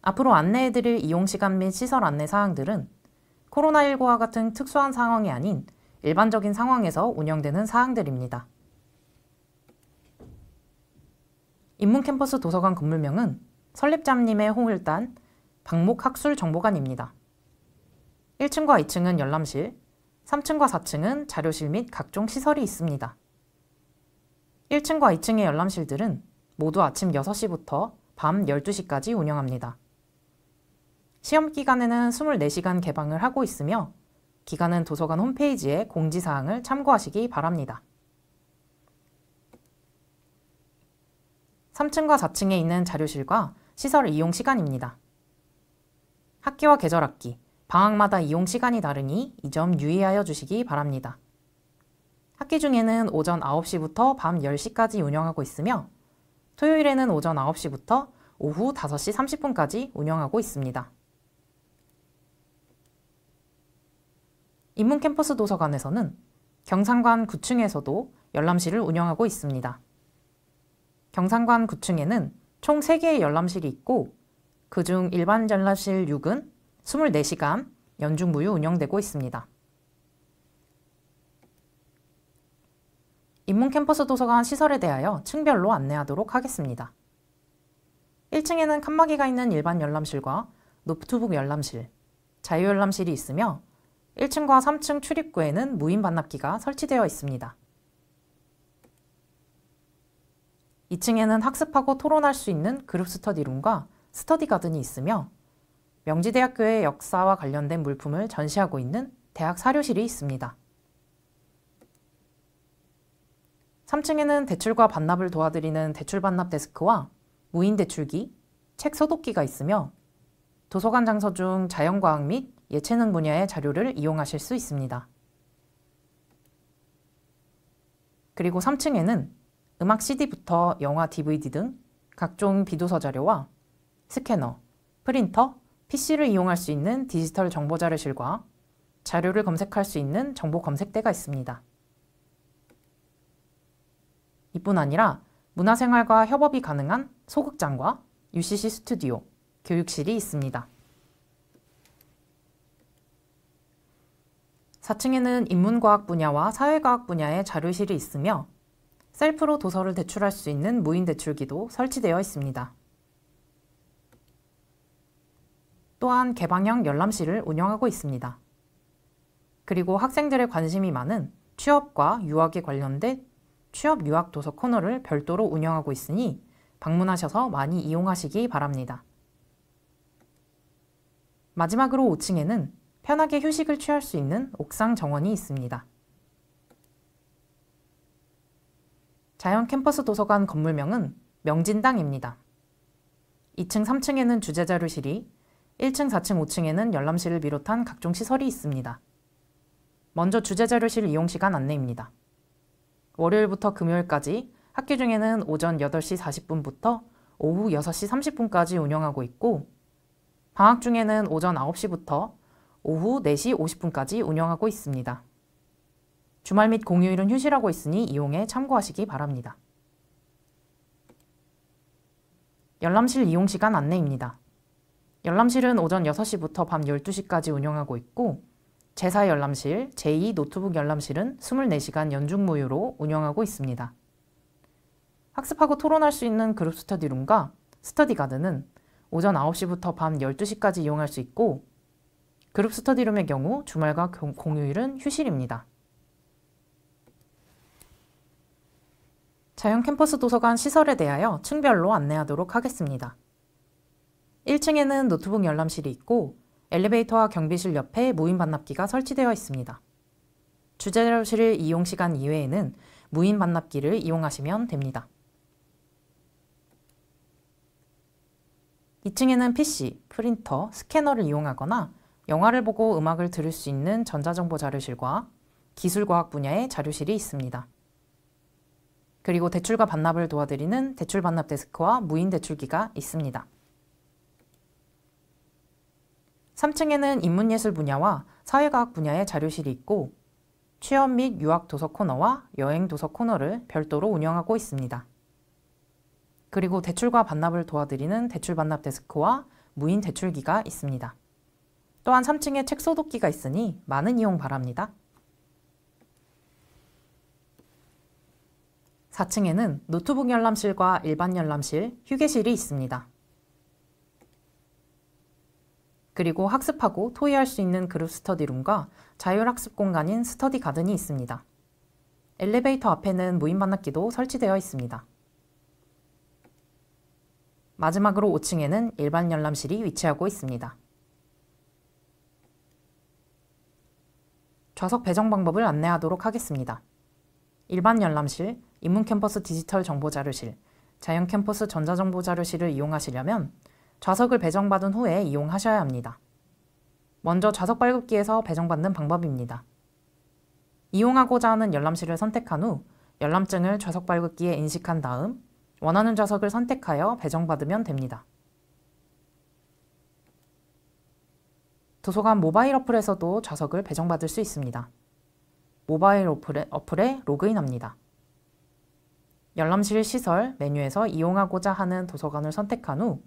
앞으로 안내해드릴 이용시간 및 시설 안내 사항들은 코로나19와 같은 특수한 상황이 아닌 일반적인 상황에서 운영되는 사항들입니다. 인문캠퍼스 도서관 건물명은 설립자님의 홍을 딴 박목학술정보관입니다. 1층과 2층은 열람실, 3층과 4층은 자료실 및 각종 시설이 있습니다. 1층과 2층의 열람실들은 모두 아침 6시부터 밤 12시까지 운영합니다. 시험 기간에는 24시간 개방을 하고 있으며 기간은 도서관 홈페이지의 공지사항을 참고하시기 바랍니다. 3층과 4층에 있는 자료실과 시설 이용 시간입니다. 학기와 계절학기, 방학마다 이용 시간이 다르니 이 점 유의하여 주시기 바랍니다. 학기 중에는 오전 9시부터 밤 10시까지 운영하고 있으며 토요일에는 오전 9시부터 오후 5시 30분까지 운영하고 있습니다. 인문캠퍼스 도서관에서는 경상관 9층에서도 열람실을 운영하고 있습니다. 경상관 9층에는 총 3개의 열람실이 있고 그중 일반 열람실 6은 24시간 연중무휴 운영되고 있습니다. 인문캠퍼스 도서관 시설에 대하여 층별로 안내하도록 하겠습니다. 1층에는 칸막이가 있는 일반 열람실과 노트북 열람실, 자유열람실이 있으며 1층과 3층 출입구에는 무인 반납기가 설치되어 있습니다. 2층에는 학습하고 토론할 수 있는 그룹 스터디룸과 스터디 가든이 있으며 명지대학교의 역사와 관련된 물품을 전시하고 있는 대학 사료실이 있습니다. 3층에는 대출과 반납을 도와드리는 대출 반납 데스크와 무인 대출기, 책 소독기가 있으며 도서관 장소 중 자연과학 및 예체능 분야의 자료를 이용하실 수 있습니다. 그리고 3층에는 음악 CD부터 영화 DVD 등 각종 비도서 자료와 스캐너, 프린터, PC를 이용할 수 있는 디지털 정보자료실과 자료를 검색할 수 있는 정보 검색대가 있습니다. 이뿐 아니라 문화생활과 협업이 가능한 소극장과 UCC 스튜디오, 교육실이 있습니다. 4층에는 인문과학 분야와 사회과학 분야의 자료실이 있으며 셀프로 도서를 대출할 수 있는 무인 대출기도 설치되어 있습니다. 또한 개방형 열람실을 운영하고 있습니다. 그리고 학생들의 관심이 많은 취업과 유학에 관련된 취업 유학 도서 코너를 별도로 운영하고 있으니 방문하셔서 많이 이용하시기 바랍니다. 마지막으로 5층에는 편하게 휴식을 취할 수 있는 옥상 정원이 있습니다. 자연 캠퍼스 도서관 건물명은 명진당입니다. 2층, 3층에는 주제자료실이, 1층, 4층, 5층에는 열람실을 비롯한 각종 시설이 있습니다. 먼저 주제자료실 이용시간 안내입니다. 월요일부터 금요일까지 학기 중에는 오전 8시 40분부터 오후 6시 30분까지 운영하고 있고, 방학 중에는 오전 9시부터 오후 4시 50분까지 운영하고 있습니다. 주말 및 공휴일은 휴실하고 있으니 이용에 참고하시기 바랍니다. 열람실 이용시간 안내입니다. 열람실은 오전 6시부터 밤 12시까지 운영하고 있고, 제4 열람실, 제2 노트북 열람실은 24시간 연중 무휴로 운영하고 있습니다. 학습하고 토론할 수 있는 그룹 스터디룸과 스터디 가든은 오전 9시부터 밤 12시까지 이용할 수 있고, 그룹 스터디룸의 경우 주말과 공휴일은 휴실입니다. 자연 캠퍼스 도서관 시설에 대하여 층별로 안내하도록 하겠습니다. 1층에는 노트북 열람실이 있고, 엘리베이터와 경비실 옆에 무인 반납기가 설치되어 있습니다. 주제자료실 이용시간 이외에는 무인 반납기를 이용하시면 됩니다. 2층에는 PC, 프린터, 스캐너를 이용하거나 영화를 보고 음악을 들을 수 있는 전자정보 자료실과 기술과학 분야의 자료실이 있습니다. 그리고 대출과 반납을 도와드리는 대출 반납 데스크와 무인 대출기가 있습니다. 3층에는 인문예술 분야와 사회과학 분야의 자료실이 있고, 취업 및 유학 도서 코너와 여행 도서 코너를 별도로 운영하고 있습니다. 그리고 대출과 반납을 도와드리는 대출 반납 데스크와 무인 대출기가 있습니다. 또한 3층에 책 소독기가 있으니 많은 이용 바랍니다. 4층에는 노트북 열람실과 일반 열람실, 휴게실이 있습니다. 그리고 학습하고 토의할 수 있는 그룹 스터디룸과 자율학습 공간인 스터디 가든이 있습니다. 엘리베이터 앞에는 무인 반납기도 설치되어 있습니다. 마지막으로 5층에는 일반 열람실이 위치하고 있습니다. 좌석 배정 방법을 안내하도록 하겠습니다. 일반 열람실, 인문캠퍼스 디지털 정보자료실, 자연캠퍼스 전자정보자료실을 이용하시려면 좌석을 배정받은 후에 이용하셔야 합니다. 먼저 좌석 발급기에서 배정받는 방법입니다. 이용하고자 하는 열람실을 선택한 후 열람증을 좌석 발급기에 인식한 다음 원하는 좌석을 선택하여 배정받으면 됩니다. 도서관 모바일 어플에서도 좌석을 배정받을 수 있습니다. 모바일 어플에 로그인합니다. 열람실 시설 메뉴에서 이용하고자 하는 도서관을 선택한 후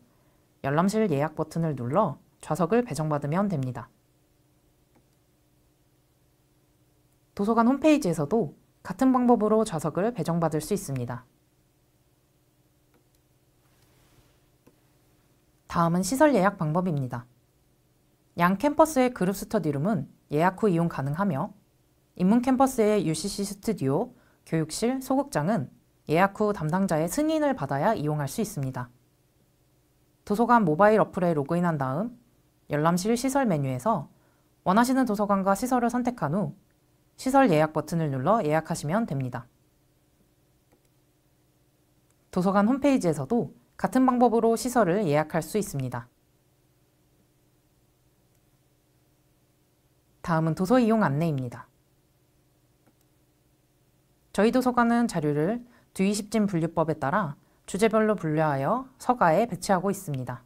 열람실 예약 버튼을 눌러 좌석을 배정받으면 됩니다. 도서관 홈페이지에서도 같은 방법으로 좌석을 배정받을 수 있습니다. 다음은 시설 예약 방법입니다. 양 캠퍼스의 그룹 스터디룸은 예약 후 이용 가능하며, 인문 캠퍼스의 UCC 스튜디오, 교육실, 소극장은 예약 후 담당자의 승인을 받아야 이용할 수 있습니다. 도서관 모바일 어플에 로그인한 다음 열람실 시설 메뉴에서 원하시는 도서관과 시설을 선택한 후 시설 예약 버튼을 눌러 예약하시면 됩니다. 도서관 홈페이지에서도 같은 방법으로 시설을 예약할 수 있습니다. 다음은 도서 이용 안내입니다. 저희 도서관은 자료를 뒤20진 분류법에 따라 주제별로 분류하여 서가에 배치하고 있습니다.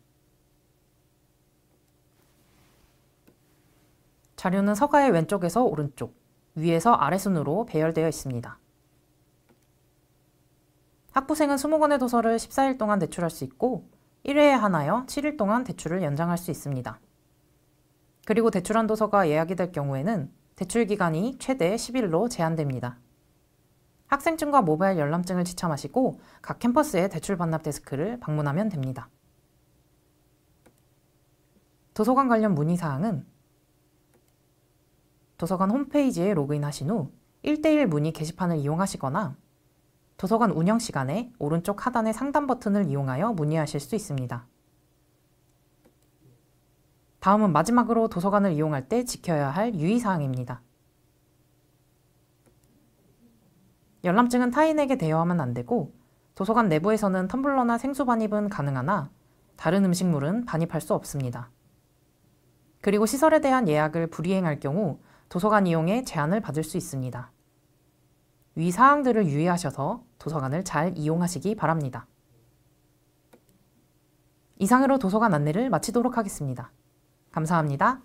자료는 서가의 왼쪽에서 오른쪽, 위에서 아래순으로 배열되어 있습니다. 학부생은 20권의 도서를 14일 동안 대출할 수 있고 1회에 한하여 7일 동안 대출을 연장할 수 있습니다. 그리고 대출한 도서가 예약이 될 경우에는 대출 기간이 최대 10일로 제한됩니다. 학생증과 모바일 열람증을 지참하시고 각 캠퍼스의 대출 반납 데스크를 방문하면 됩니다. 도서관 관련 문의사항은 도서관 홈페이지에 로그인하신 후 1:1 문의 게시판을 이용하시거나 도서관 운영 시간에 오른쪽 하단의 상담 버튼을 이용하여 문의하실 수 있습니다. 다음은 마지막으로 도서관을 이용할 때 지켜야 할 유의사항입니다. 열람증은 타인에게 대여하면 안 되고 도서관 내부에서는 텀블러나 생수 반입은 가능하나 다른 음식물은 반입할 수 없습니다. 그리고 시설에 대한 예약을 불이행할 경우 도서관 이용에 제한을 받을 수 있습니다. 위 사항들을 유의하셔서 도서관을 잘 이용하시기 바랍니다. 이상으로 도서관 안내를 마치도록 하겠습니다. 감사합니다.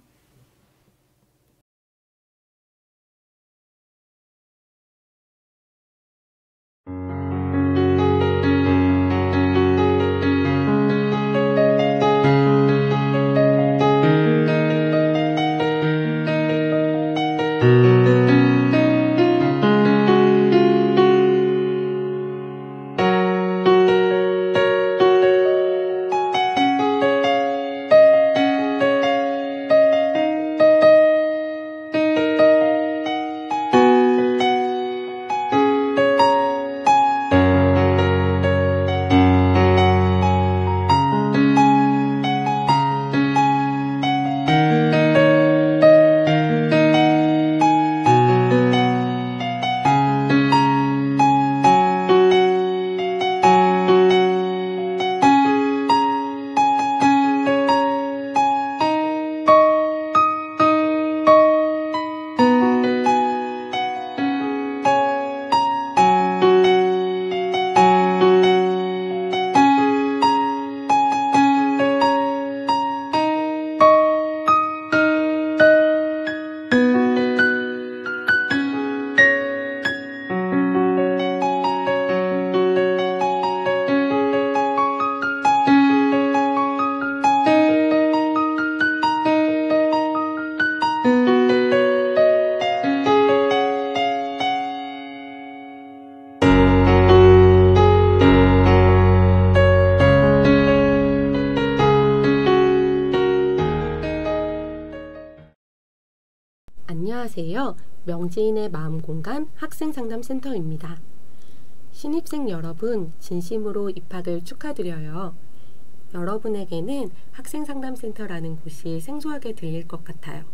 안녕하세요. 명지인의 마음공간 학생상담센터입니다. 신입생 여러분, 진심으로 입학을 축하드려요. 여러분에게는 학생상담센터라는 곳이 생소하게 들릴 것 같아요.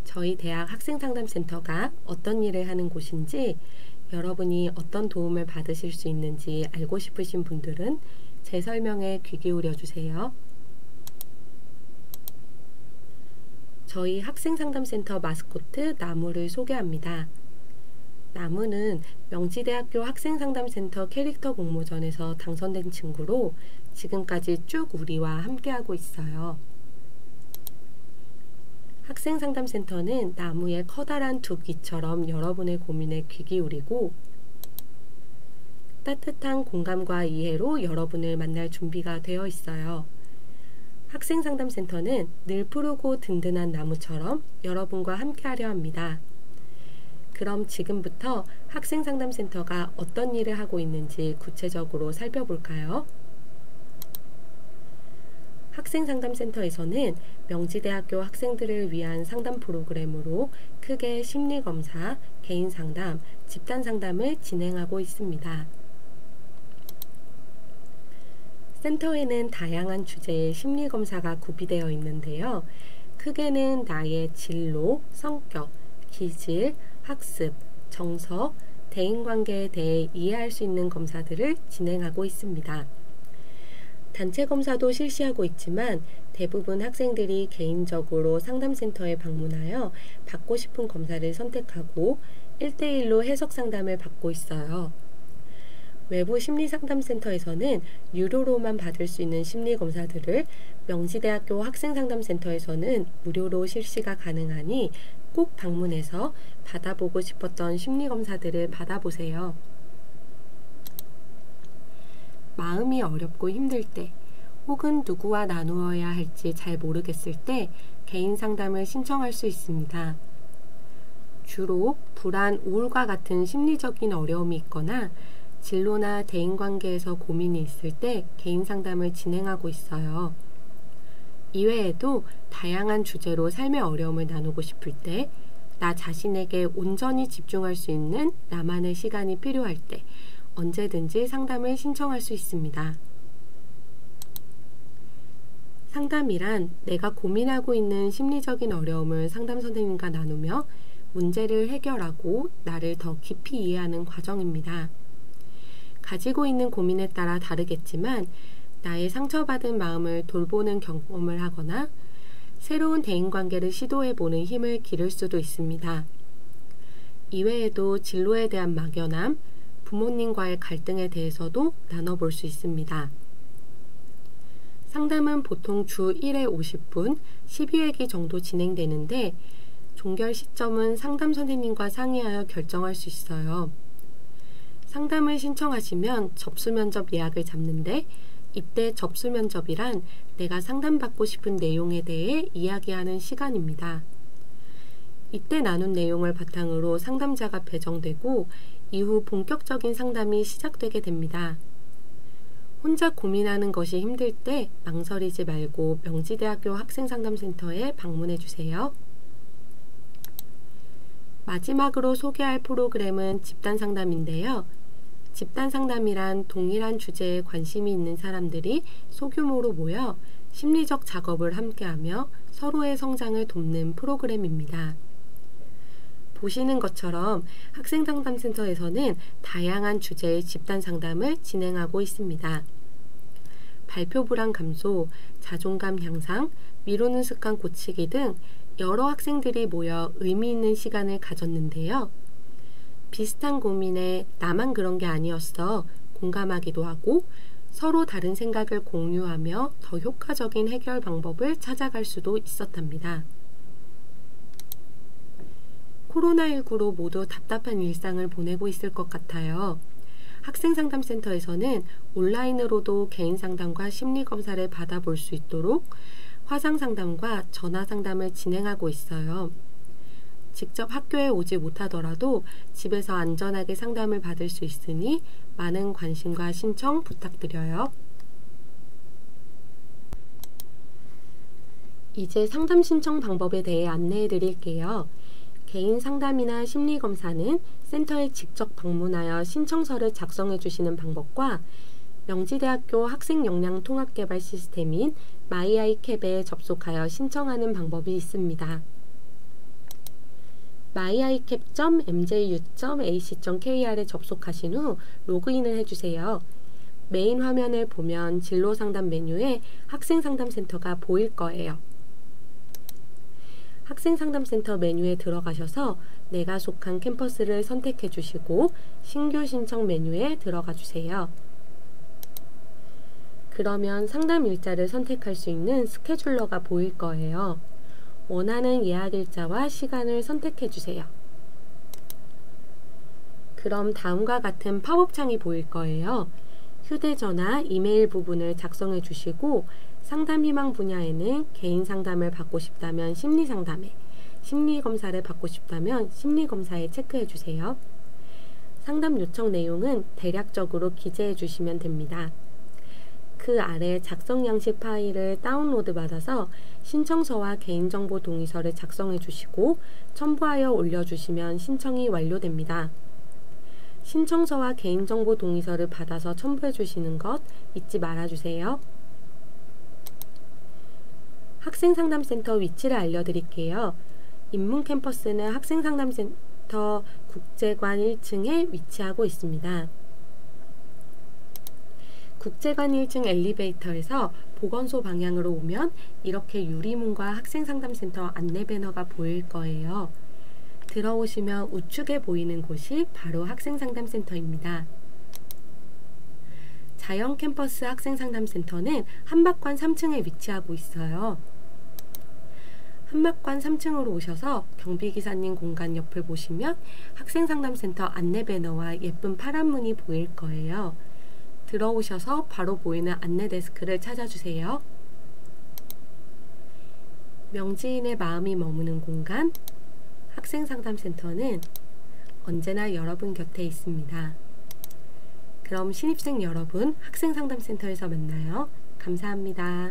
저희 대학 학생상담센터가 어떤 일을 하는 곳인지, 여러분이 어떤 도움을 받으실 수 있는지 알고 싶으신 분들은 제 설명에 귀 기울여 주세요. 저희 학생상담센터 마스코트 나무를 소개합니다. 나무는 명지대학교 학생상담센터 캐릭터 공모전에서 당선된 친구로 지금까지 쭉 우리와 함께하고 있어요. 학생상담센터는 나무의 커다란 두 귀처럼 여러분의 고민에 귀 기울이고 따뜻한 공감과 이해로 여러분을 만날 준비가 되어 있어요. 학생상담센터는 늘 푸르고 든든한 나무처럼 여러분과 함께하려 합니다. 그럼 지금부터 학생상담센터가 어떤 일을 하고 있는지 구체적으로 살펴볼까요? 학생상담센터에서는 명지대학교 학생들을 위한 상담 프로그램으로 크게 심리검사, 개인상담, 집단상담을 진행하고 있습니다. 센터에는 다양한 주제의 심리검사가 구비되어 있는데요. 크게는 나의 진로, 성격, 기질, 학습, 정서, 대인관계에 대해 이해할 수 있는 검사들을 진행하고 있습니다. 단체 검사도 실시하고 있지만 대부분 학생들이 개인적으로 상담센터에 방문하여 받고 싶은 검사를 선택하고 1:1로 해석 상담을 받고 있어요. 외부 심리상담센터에서는 유료로만 받을 수 있는 심리검사들을 명지대학교 학생상담센터에서는 무료로 실시가 가능하니 꼭 방문해서 받아보고 싶었던 심리검사들을 받아보세요. 마음이 어렵고 힘들 때 혹은 누구와 나누어야 할지 잘 모르겠을 때 개인 상담을 신청할 수 있습니다. 주로 불안, 우울과 같은 심리적인 어려움이 있거나 진로나 대인관계에서 고민이 있을 때 개인 상담을 진행하고 있어요. 이외에도 다양한 주제로 삶의 어려움을 나누고 싶을 때, 나 자신에게 온전히 집중할 수 있는 나만의 시간이 필요할 때 언제든지 상담을 신청할 수 있습니다. 상담이란 내가 고민하고 있는 심리적인 어려움을 상담 선생님과 나누며 문제를 해결하고 나를 더 깊이 이해하는 과정입니다. 가지고 있는 고민에 따라 다르겠지만 나의 상처받은 마음을 돌보는 경험을 하거나 새로운 대인관계를 시도해보는 힘을 기를 수도 있습니다. 이외에도 진로에 대한 막연함, 부모님과의 갈등에 대해서도 나눠볼 수 있습니다. 상담은 보통 주 1회 50분, 12회기 정도 진행되는데 종결 시점은 상담 선생님과 상의하여 결정할 수 있어요. 상담을 신청하시면 접수 면접 예약을 잡는데 이때 접수 면접이란 내가 상담받고 싶은 내용에 대해 이야기하는 시간입니다. 이때 나눈 내용을 바탕으로 상담자가 배정되고 이후 본격적인 상담이 시작되게 됩니다. 혼자 고민하는 것이 힘들 때 망설이지 말고 명지대학교 학생상담센터에 방문해 주세요. 마지막으로 소개할 프로그램은 집단상담인데요. 집단상담이란 동일한 주제에 관심이 있는 사람들이 소규모로 모여 심리적 작업을 함께하며 서로의 성장을 돕는 프로그램입니다. 보시는 것처럼 학생상담센터에서는 다양한 주제의 집단상담을 진행하고 있습니다. 발표 불안 감소, 자존감 향상, 미루는 습관 고치기 등 여러 학생들이 모여 의미 있는 시간을 가졌는데요. 비슷한 고민에 나만 그런 게 아니었어 공감하기도 하고 서로 다른 생각을 공유하며 더 효과적인 해결 방법을 찾아갈 수도 있었답니다. 코로나19로 모두 답답한 일상을 보내고 있을 것 같아요. 학생상담센터에서는 온라인으로도 개인 상담과 심리검사를 받아볼 수 있도록 화상 상담과 전화 상담을 진행하고 있어요. 직접 학교에 오지 못하더라도 집에서 안전하게 상담을 받을 수 있으니 많은 관심과 신청 부탁드려요. 이제 상담 신청 방법에 대해 안내해 드릴게요. 개인 상담이나 심리검사는 센터에 직접 방문하여 신청서를 작성해 주시는 방법과 명지대학교 학생역량 통합개발 시스템인 마이아이캡에 접속하여 신청하는 방법이 있습니다. myiCap.mju.ac.kr에 접속하신 후 로그인을 해주세요. 메인 화면을 보면 진로상담 메뉴에 학생상담센터가 보일 거예요. 학생상담센터 메뉴에 들어가셔서 내가 속한 캠퍼스를 선택해 주시고 신규 신청 메뉴에 들어가 주세요. 그러면 상담 일자를 선택할 수 있는 스케줄러가 보일 거예요. 원하는 예약 일자와 시간을 선택해 주세요. 그럼 다음과 같은 팝업 창이 보일 거예요. 휴대전화, 이메일 부분을 작성해 주시고 상담 희망 분야에는 개인 상담을 받고 싶다면 심리상담에, 심리검사를 받고 싶다면 심리검사에 체크해 주세요. 상담 요청 내용은 대략적으로 기재해 주시면 됩니다. 그 아래 작성 양식 파일을 다운로드 받아서 신청서와 개인정보 동의서를 작성해 주시고 첨부하여 올려주시면 신청이 완료됩니다. 신청서와 개인정보 동의서를 받아서 첨부해 주시는 것 잊지 말아 주세요. 학생상담센터 위치를 알려드릴게요. 인문캠퍼스는 학생상담센터 국제관 1층에 위치하고 있습니다. 국제관 1층 엘리베이터에서 보건소 방향으로 오면 이렇게 유리문과 학생상담센터 안내 배너가 보일 거예요. 들어오시면 우측에 보이는 곳이 바로 학생상담센터입니다. 자연캠퍼스 학생상담센터는 한박관 3층에 위치하고 있어요. 한박관 3층으로 오셔서 경비기사님 공간 옆을 보시면 학생상담센터 안내 배너와 예쁜 파란 문이 보일 거예요. 들어오셔서 바로 보이는 안내 데스크를 찾아주세요. 명지인의 마음이 머무는 공간, 학생상담센터는 언제나 여러분 곁에 있습니다. 그럼 신입생 여러분, 학생상담센터에서 만나요. 감사합니다.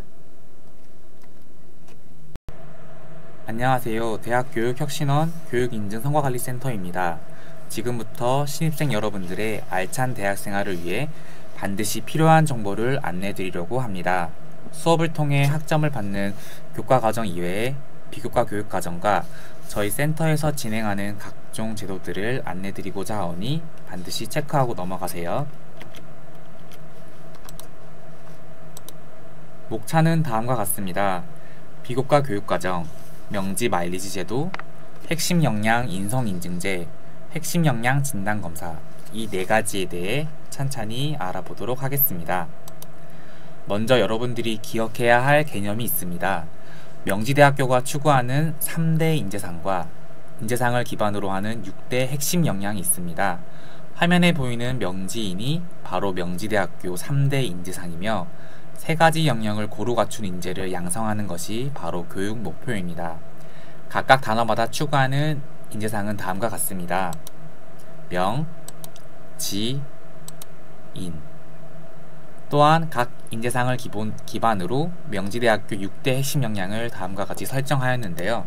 안녕하세요. 대학교육혁신원 교육인증성과관리센터입니다. 지금부터 신입생 여러분들의 알찬 대학생활을 위해 반드시 필요한 정보를 안내드리려고 합니다. 수업을 통해 학점을 받는 교과과정 이외에 비교과 교육과정과 저희 센터에서 진행하는 각종 제도들을 안내드리고자 하오니 반드시 체크하고 넘어가세요. 목차는 다음과 같습니다. 비교과 교육과정, 명지 마일리지 제도, 핵심 역량 인성인증제, 핵심 역량 진단검사, 이 4가지에 대해 찬찬히 알아보도록 하겠습니다. 먼저 여러분들이 기억해야 할 개념이 있습니다. 명지대학교가 추구하는 3대 인재상과 인재상을 기반으로 하는 6대 핵심 역량이 있습니다. 화면에 보이는 명지인이 바로 명지대학교 3대 인재상이며 3가지 역량을 고루 갖춘 인재를 양성하는 것이 바로 교육 목표입니다. 각각 단어마다 추구하는 인재상은 다음과 같습니다. 명, 지, 인. 또한 각 인재상을 기반으로 명지대학교 6대 핵심 역량을 다음과 같이 설정하였는데요.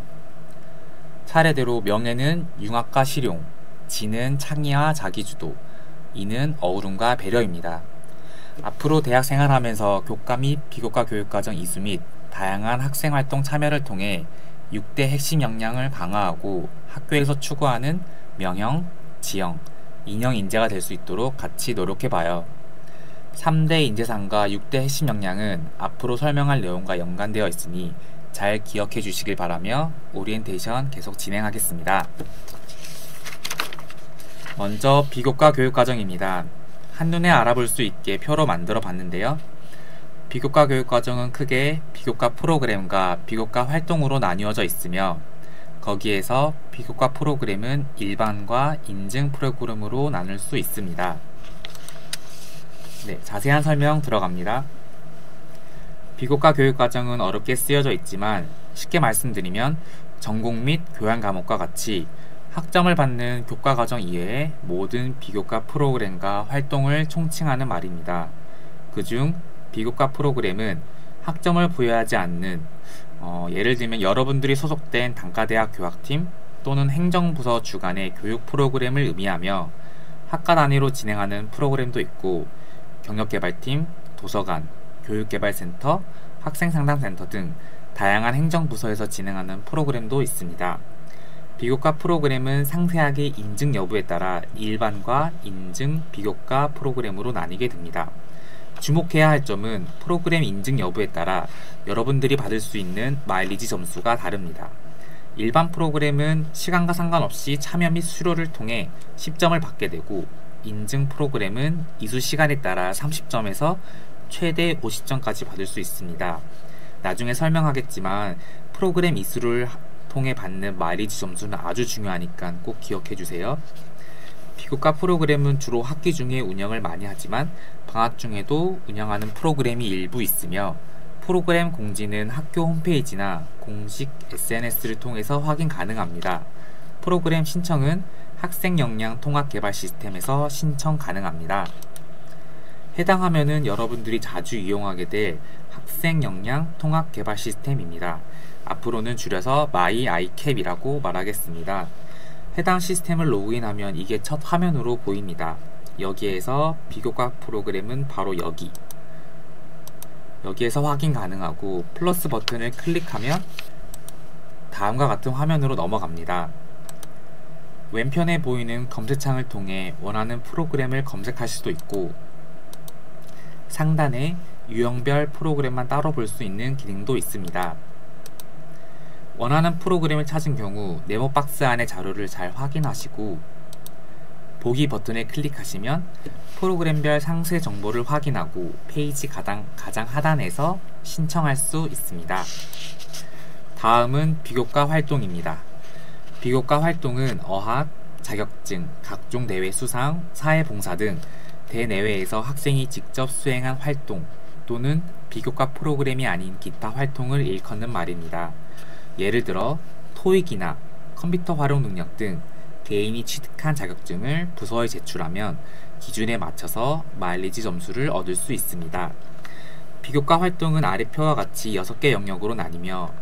차례대로 명에는 융합과 실용, 지는 창의와 자기주도, 인은 어우름과 배려입니다. 앞으로 대학 생활하면서 교과 및 비교과 교육과정 이수 및 다양한 학생활동 참여를 통해 6대 핵심 역량을 강화하고 학교에서 추구하는 명형, 지형, 인형 인재가 될 수 있도록 같이 노력해봐요. 3대 인재상과 6대 핵심 역량은 앞으로 설명할 내용과 연관되어 있으니 잘 기억해 주시길 바라며 오리엔테이션 계속 진행하겠습니다. 먼저 비교과 교육과정입니다. 한눈에 알아볼 수 있게 표로 만들어 봤는데요. 비교과 교육과정은 크게 비교과 프로그램과 비교과 활동으로 나뉘어져 있으며 거기에서 비교과 프로그램은 일반과 인증 프로그램으로 나눌 수 있습니다. 네, 자세한 설명 들어갑니다. 비교과 교육과정은 어렵게 쓰여져 있지만 쉽게 말씀드리면 전공 및 교양 과목과 같이 학점을 받는 교과과정 이외의 모든 비교과 프로그램과 활동을 총칭하는 말입니다. 그중 비교과 프로그램은 학점을 부여하지 않는 예를 들면 여러분들이 소속된 단과대학 교학팀 또는 행정부서 주관의 교육 프로그램을 의미하며 학과 단위로 진행하는 프로그램도 있고 경력개발팀, 도서관, 교육개발센터, 학생상담센터 등 다양한 행정부서에서 진행하는 프로그램도 있습니다. 비교과 프로그램은 상세하게 인증 여부에 따라 일반과 인증, 비교과 프로그램으로 나뉘게 됩니다. 주목해야 할 점은 프로그램 인증 여부에 따라 여러분들이 받을 수 있는 마일리지 점수가 다릅니다. 일반 프로그램은 시간과 상관없이 참여 및 수료를 통해 10점을 받게 되고 인증 프로그램은 이수 시간에 따라 30점에서 최대 50점까지 받을 수 있습니다. 나중에 설명하겠지만 프로그램 이수를 통해 받는 마일리지 점수는 아주 중요하니까 꼭 기억해 주세요. 비교과 프로그램은 주로 학기 중에 운영을 많이 하지만 방학 중에도 운영하는 프로그램이 일부 있으며 프로그램 공지는 학교 홈페이지나 공식 SNS를 통해서 확인 가능합니다. 프로그램 신청은 학생 역량 통합 개발 시스템에서 신청 가능합니다. 해당 화면은 여러분들이 자주 이용하게 될 학생 역량 통합 개발 시스템입니다. 앞으로는 줄여서 MyICAP이라고 말하겠습니다. 해당 시스템을 로그인하면 이게 첫 화면으로 보입니다. 여기에서 비교과 프로그램은 바로 여기에서 확인 가능하고 플러스 버튼을 클릭하면 다음과 같은 화면으로 넘어갑니다. 왼편에 보이는 검색창을 통해 원하는 프로그램을 검색할 수도 있고 상단에 유형별 프로그램만 따로 볼 수 있는 기능도 있습니다. 원하는 프로그램을 찾은 경우 네모 박스 안의 자료를 잘 확인하시고 보기 버튼을 클릭하시면 프로그램별 상세 정보를 확인하고 페이지 가장 하단에서 신청할 수 있습니다. 다음은 비교과 활동입니다. 비교과 활동은 어학, 자격증, 각종 대회 수상, 사회봉사 등 대내외에서 학생이 직접 수행한 활동 또는 비교과 프로그램이 아닌 기타 활동을 일컫는 말입니다. 예를 들어 토익이나 컴퓨터 활용 능력 등 개인이 취득한 자격증을 부서에 제출하면 기준에 맞춰서 마일리지 점수를 얻을 수 있습니다. 비교과 활동은 아래 표와 같이 6개 영역으로 나뉘며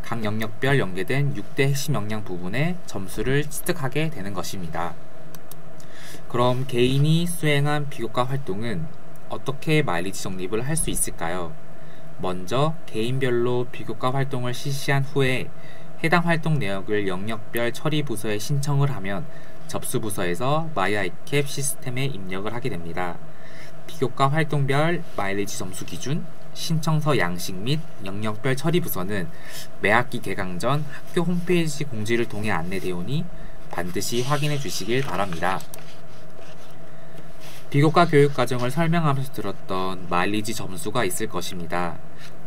각 영역별 연계된 6대 핵심 역량 부분에 점수를 취득하게 되는 것입니다. 그럼 개인이 수행한 비교과 활동은 어떻게 마일리지 적립을 할 수 있을까요? 먼저 개인별로 비교과 활동을 실시한 후에 해당 활동 내역을 영역별 처리 부서에 신청을 하면 접수 부서에서 마이아이캡 시스템에 입력을 하게 됩니다. 비교과 활동별 마일리지 점수 기준, 신청서 양식 및 영역별 처리 부서는 매학기 개강 전 학교 홈페이지 공지를 통해 안내되오니 반드시 확인해 주시길 바랍니다. 비교과 교육과정을 설명하면서 들었던 마일리지 점수가 있을 것입니다.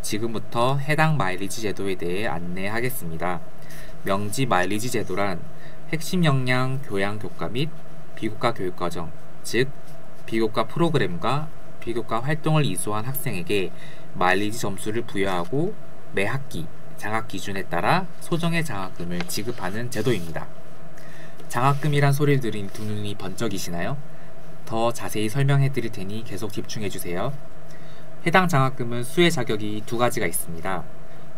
지금부터 해당 마일리지 제도에 대해 안내하겠습니다. 명지 마일리지 제도란 핵심 역량 교양 교과 및 비교과 교육과정, 즉 비교과 프로그램과 비교과 활동을 이수한 학생에게 마일리지 점수를 부여하고 매 학기 장학 기준에 따라 소정의 장학금을 지급하는 제도입니다. 장학금이란 소리를 들으니 두 눈이 번쩍이시나요? 더 자세히 설명해 드릴 테니 계속 집중해 주세요. 해당 장학금은 수혜 자격이 2가지가 있습니다.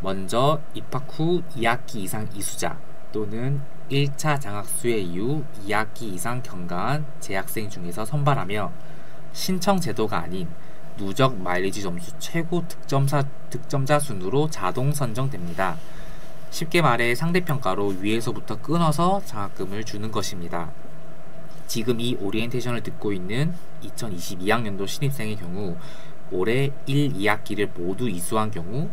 먼저 입학 후 2학기 이상 이수자 또는 1차 장학 수혜 이후 2학기 이상 경과한 재학생 중에서 선발하며 신청 제도가 아닌 누적 마일리지 점수 최고 득점자 순으로 자동 선정됩니다. 쉽게 말해 상대평가로 위에서부터 끊어서 장학금을 주는 것입니다. 지금 이 오리엔테이션을 듣고 있는 2022학년도 신입생의 경우 올해 1, 2학기를 모두 이수한 경우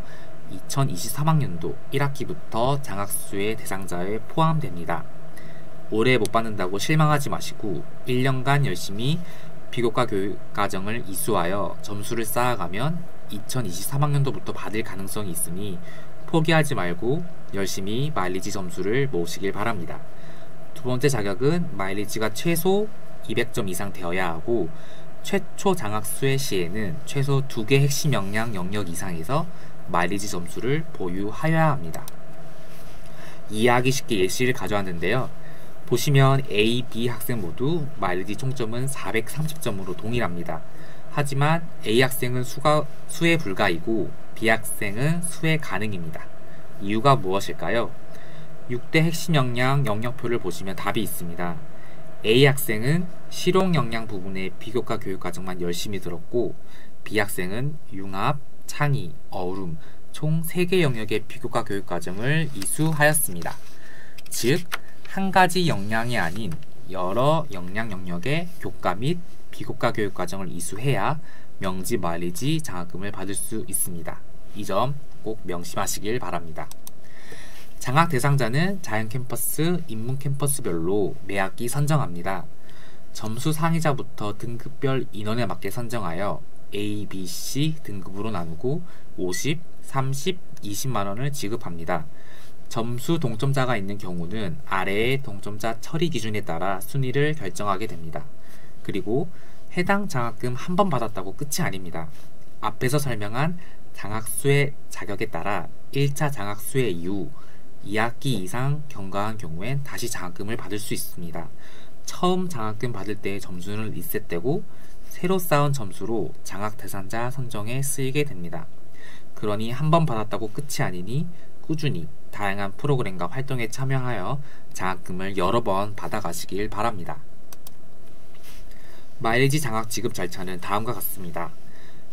2023학년도 1학기부터 장학수의 대상자에 포함됩니다. 올해 못 받는다고 실망하지 마시고 1년간 열심히 비교과 교육과정을 이수하여 점수를 쌓아가면 2023학년도부터 받을 가능성이 있으니 포기하지 말고 열심히 마일리지 점수를 모으시길 바랍니다. 두 번째 자격은 마일리지가 최소 200점 이상 되어야 하고 최초 장학 수혜 시에는 최소 2개 핵심 역량 영역 이상에서 마일리지 점수를 보유하여야 합니다. 이해하기 쉽게 예시를 가져왔는데요. 보시면 A, B 학생 모두 마일리지 총점은 430점으로 동일합니다. 하지만 A 학생은 수혜 불가이고 B 학생은 수혜 가능입니다. 이유가 무엇일까요? 6대 핵심 역량 영역표를 보시면 답이 있습니다. A 학생은 실용 역량 부분의 비교과 교육과정만 열심히 들었고 B 학생은 융합, 창의, 어휘 총 3개 영역의 비교과 교육과정을 이수하였습니다. 즉, 한 가지 역량이 아닌 여러 역량 영역의 교과 및 비교과 교육과정을 이수해야 명지 마일리지 장학금을 받을 수 있습니다. 이 점 꼭 명심하시길 바랍니다. 장학 대상자는 자연캠퍼스, 인문캠퍼스별로 매학기 선정합니다. 점수 상위자부터 등급별 인원에 맞게 선정하여 A, B, C 등급으로 나누고 50, 30, 20만원을 지급합니다. 점수 동점자가 있는 경우는 아래의 동점자 처리 기준에 따라 순위를 결정하게 됩니다. 그리고 해당 장학금 한 번 받았다고 끝이 아닙니다. 앞에서 설명한 장학수혜 자격에 따라 1차 장학수혜 이후 2학기 이상 경과한 경우엔 다시 장학금을 받을 수 있습니다. 처음 장학금 받을 때의 점수는 리셋되고 새로 쌓은 점수로 장학 대상자 선정에 쓰이게 됩니다. 그러니 한 번 받았다고 끝이 아니니 꾸준히 다양한 프로그램과 활동에 참여하여 장학금을 여러 번 받아가시길 바랍니다. 마일리지 장학 지급 절차는 다음과 같습니다.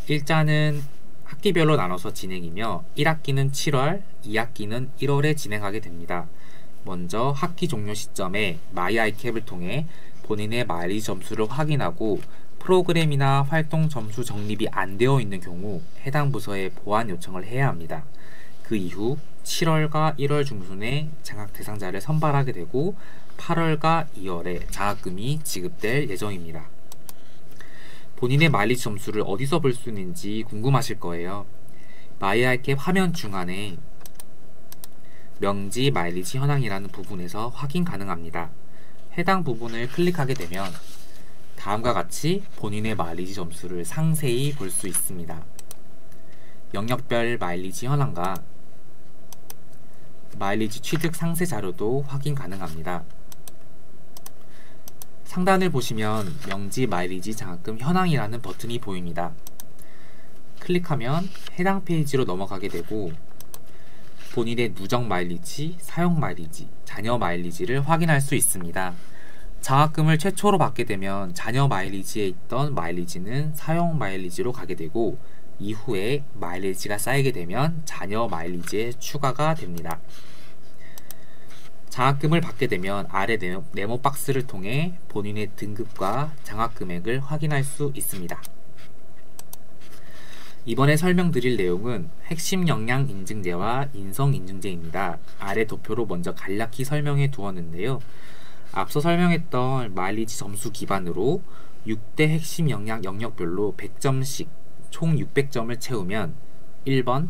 일자는 학기별로 나눠서 진행이며 1학기는 7월, 2학기는 1월에 진행하게 됩니다. 먼저 학기 종료 시점에 마이아이캡을 통해 본인의 마일리지 점수를 확인하고 프로그램이나 활동 점수 적립이 안 되어 있는 경우 해당 부서에 보완 요청을 해야 합니다. 그 이후 7월과 1월 중순에 장학 대상자를 선발하게 되고 8월과 2월에 장학금이 지급될 예정입니다. 본인의 마일리지 점수를 어디서 볼 수 있는지 궁금하실 거예요. 마이아이캡 화면 중앙에 명지 마일리지 현황이라는 부분에서 확인 가능합니다. 해당 부분을 클릭하게 되면 다음과 같이 본인의 마일리지 점수를 상세히 볼 수 있습니다. 영역별 마일리지 현황과 마일리지 취득 상세 자료도 확인 가능합니다. 상단을 보시면 명지 마일리지 장학금 현황이라는 버튼이 보입니다. 클릭하면 해당 페이지로 넘어가게 되고 본인의 누적 마일리지, 사용 마일리지, 잔여 마일리지를 확인할 수 있습니다. 장학금을 최초로 받게 되면 잔여 마일리지에 있던 마일리지는 사용 마일리지로 가게 되고 이후에 마일리지가 쌓이게 되면 잔여 마일리지에 추가가 됩니다. 장학금을 받게 되면 아래 네모 박스를 통해 본인의 등급과 장학 금액을 확인할 수 있습니다. 이번에 설명드릴 내용은 핵심 역량 인증제와 인성 인증제입니다. 아래 도표로 먼저 간략히 설명해 두었는데요. 앞서 설명했던 마일리지 점수 기반으로 6대 핵심 역량 영역별로 100점씩 총 600점을 채우면 1번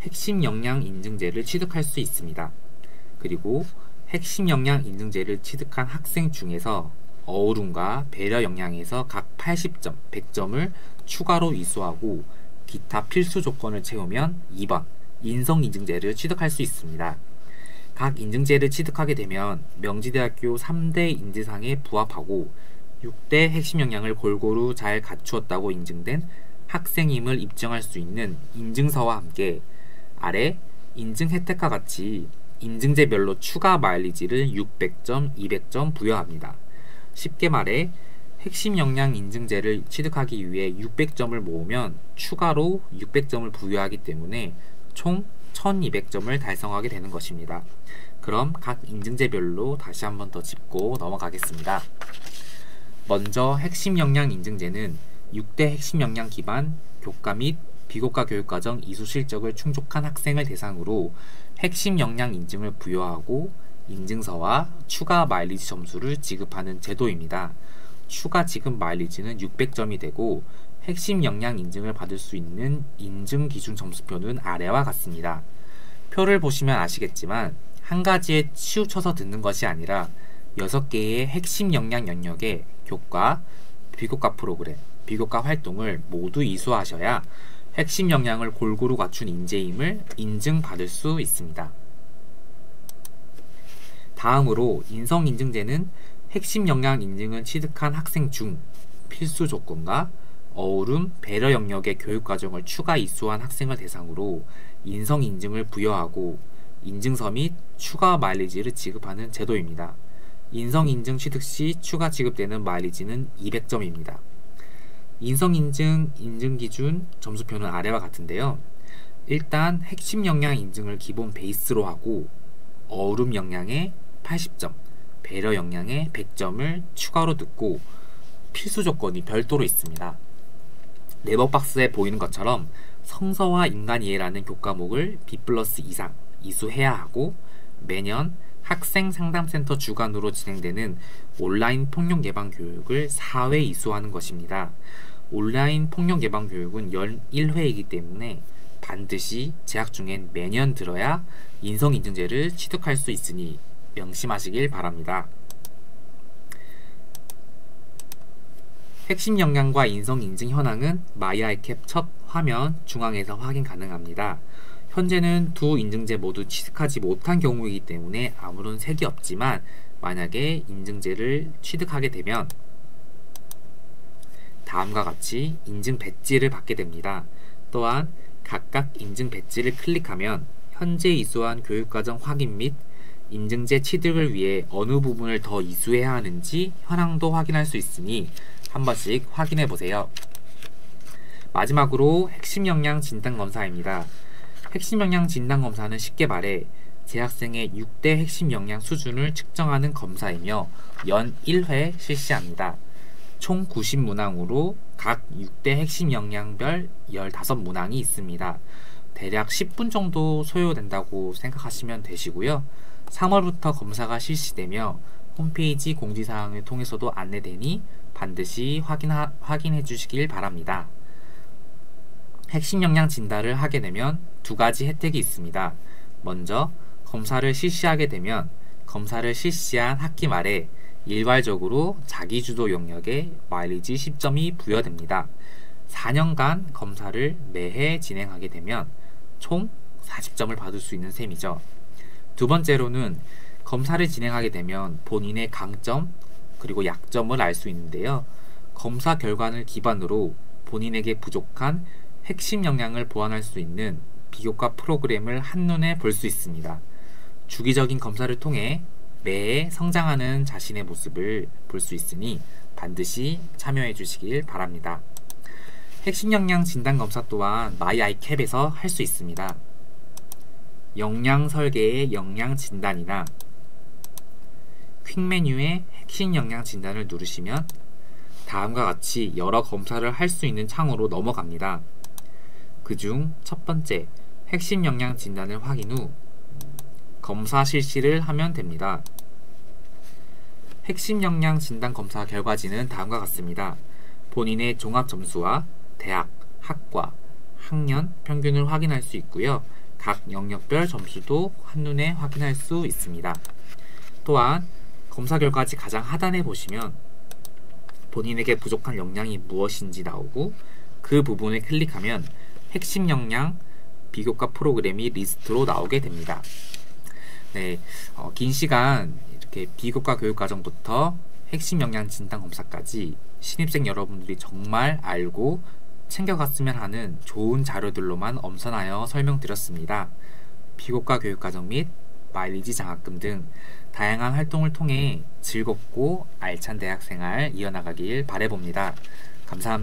핵심 역량 인증제를 취득할 수 있습니다. 그리고 핵심 역량 인증제를 취득한 학생 중에서 어우름과 배려 역량에서 각 80점, 100점을 추가로 이수하고 기타 필수 조건을 채우면 2번 인성 인증제를 취득할 수 있습니다. 각 인증제를 취득하게 되면 명지대학교 3대 인지상에 부합하고 6대 핵심 역량을 골고루 잘 갖추었다고 인증된 학생임을 입증할 수 있는 인증서와 함께 아래 인증 혜택과 같이 인증제별로 추가 마일리지를 600점, 200점 부여합니다. 쉽게 말해 핵심 역량 인증제를 취득하기 위해 600점을 모으면 추가로 600점을 부여하기 때문에 총 1200점을 달성하게 되는 것입니다. 그럼 각 인증제별로 다시 한번 더 짚고 넘어가겠습니다. 먼저 핵심 역량 인증제는 6대 핵심 역량 기반 교과 및 비교과 교육과정 이수 실적을 충족한 학생을 대상으로 핵심 역량 인증을 부여하고 인증서와 추가 마일리지 점수를 지급하는 제도입니다. 추가 지급 마일리지는 600점이 되고 핵심 역량 인증을 받을 수 있는 인증 기준 점수표는 아래와 같습니다. 표를 보시면 아시겠지만 한 가지에 치우쳐서 듣는 것이 아니라 6개의 핵심 역량 영역의 교과, 비교과 프로그램, 비교과 활동을 모두 이수하셔야 핵심 역량을 골고루 갖춘 인재임을 인증받을 수 있습니다. 다음으로 인성 인증제는 핵심 역량 인증을 취득한 학생 중 필수 조건과 어우름, 배려 영역의 교육과정을 추가 이수한 학생을 대상으로 인성 인증을 부여하고 인증서 및 추가 마일리지를 지급하는 제도입니다. 인성 인증 취득 시 추가 지급되는 마일리지는 200점입니다. 인성 인증 기준 점수표는 아래와 같은데요. 일단 핵심 역량 인증을 기본 베이스로 하고 어우름 역량에 80점, 배려 역량에 100점을 추가로 듣고 필수 조건이 별도로 있습니다. 네모 박스에 보이는 것처럼 성서와 인간 이해라는 교과목을 B+ 이상 이수해야 하고 매년 학생 상담센터 주관으로 진행되는 온라인 폭력 예방 교육을 4회 이수하는 것입니다. 온라인 폭력 예방 교육은 11회이기 때문에 반드시 재학 중엔 매년 들어야 인성 인증제를 취득할 수 있으니 명심하시길 바랍니다. 핵심 역량과 인성 인증 현황은 마이아이캡 첫 화면 중앙에서 확인 가능합니다. 현재는 두 인증제 모두 취득하지 못한 경우이기 때문에 아무런 색이 없지만 만약에 인증제를 취득하게 되면 다음과 같이 인증 배지를 받게 됩니다. 또한 각각 인증 배지를 클릭하면 현재 이수한 교육과정 확인 및 인증제 취득을 위해 어느 부분을 더 이수해야 하는지 현황도 확인할 수 있으니 한 번씩 확인해 보세요. 마지막으로 핵심 역량 진단검사입니다. 핵심 역량 진단검사는 쉽게 말해 재학생의 6대 핵심 역량 수준을 측정하는 검사이며 연 1회 실시합니다. 총 90문항으로 각 6대 핵심 역량별 15문항이 있습니다. 대략 10분 정도 소요된다고 생각하시면 되시고요. 3월부터 검사가 실시되며 홈페이지 공지사항을 통해서도 안내되니 반드시 확인해 주시길 바랍니다. 핵심 역량 진단을 하게 되면 두 가지 혜택이 있습니다. 먼저 검사를 실시하게 되면 검사를 실시한 학기 말에 일괄적으로 자기주도 영역에 마일리지 10점이 부여됩니다. 4년간 검사를 매해 진행하게 되면 총 40점을 받을 수 있는 셈이죠. 두 번째로는 검사를 진행하게 되면 본인의 강점 그리고 약점을 알 수 있는데요. 검사 결과를 기반으로 본인에게 부족한 핵심 역량을 보완할 수 있는 비교과 프로그램을 한눈에 볼 수 있습니다. 주기적인 검사를 통해 매해 성장하는 자신의 모습을 볼 수 있으니 반드시 참여해 주시길 바랍니다. 핵심 역량 진단 검사 또한 마이아이캡에서 할 수 있습니다. 역량 설계의 역량 진단이나 퀵 메뉴의 핵심 역량 진단을 누르시면 다음과 같이 여러 검사를 할 수 있는 창으로 넘어갑니다. 그중 첫 번째, 핵심 역량 진단을 확인 후 검사 실시를 하면 됩니다. 핵심 역량 진단 검사 결과지는 다음과 같습니다. 본인의 종합 점수와 대학, 학과, 학년 평균을 확인할 수 있고요. 각 영역별 점수도 한눈에 확인할 수 있습니다. 또한 검사 결과지 가장 하단에 보시면 본인에게 부족한 역량이 무엇인지 나오고 그 부분을 클릭하면 핵심 역량 비교과 프로그램이 리스트로 나오게 됩니다. 네, 긴 시간 이렇게 비교과 교육과정부터 핵심 역량 진단 검사까지 신입생 여러분들이 정말 알고 챙겨갔으면 하는 좋은 자료들로만 엄선하여 설명드렸습니다. 비교과 교육과정 및 마일리지 장학금 등 다양한 활동을 통해 즐겁고 알찬 대학생활 이어나가길 바라봅니다. 감사합니다.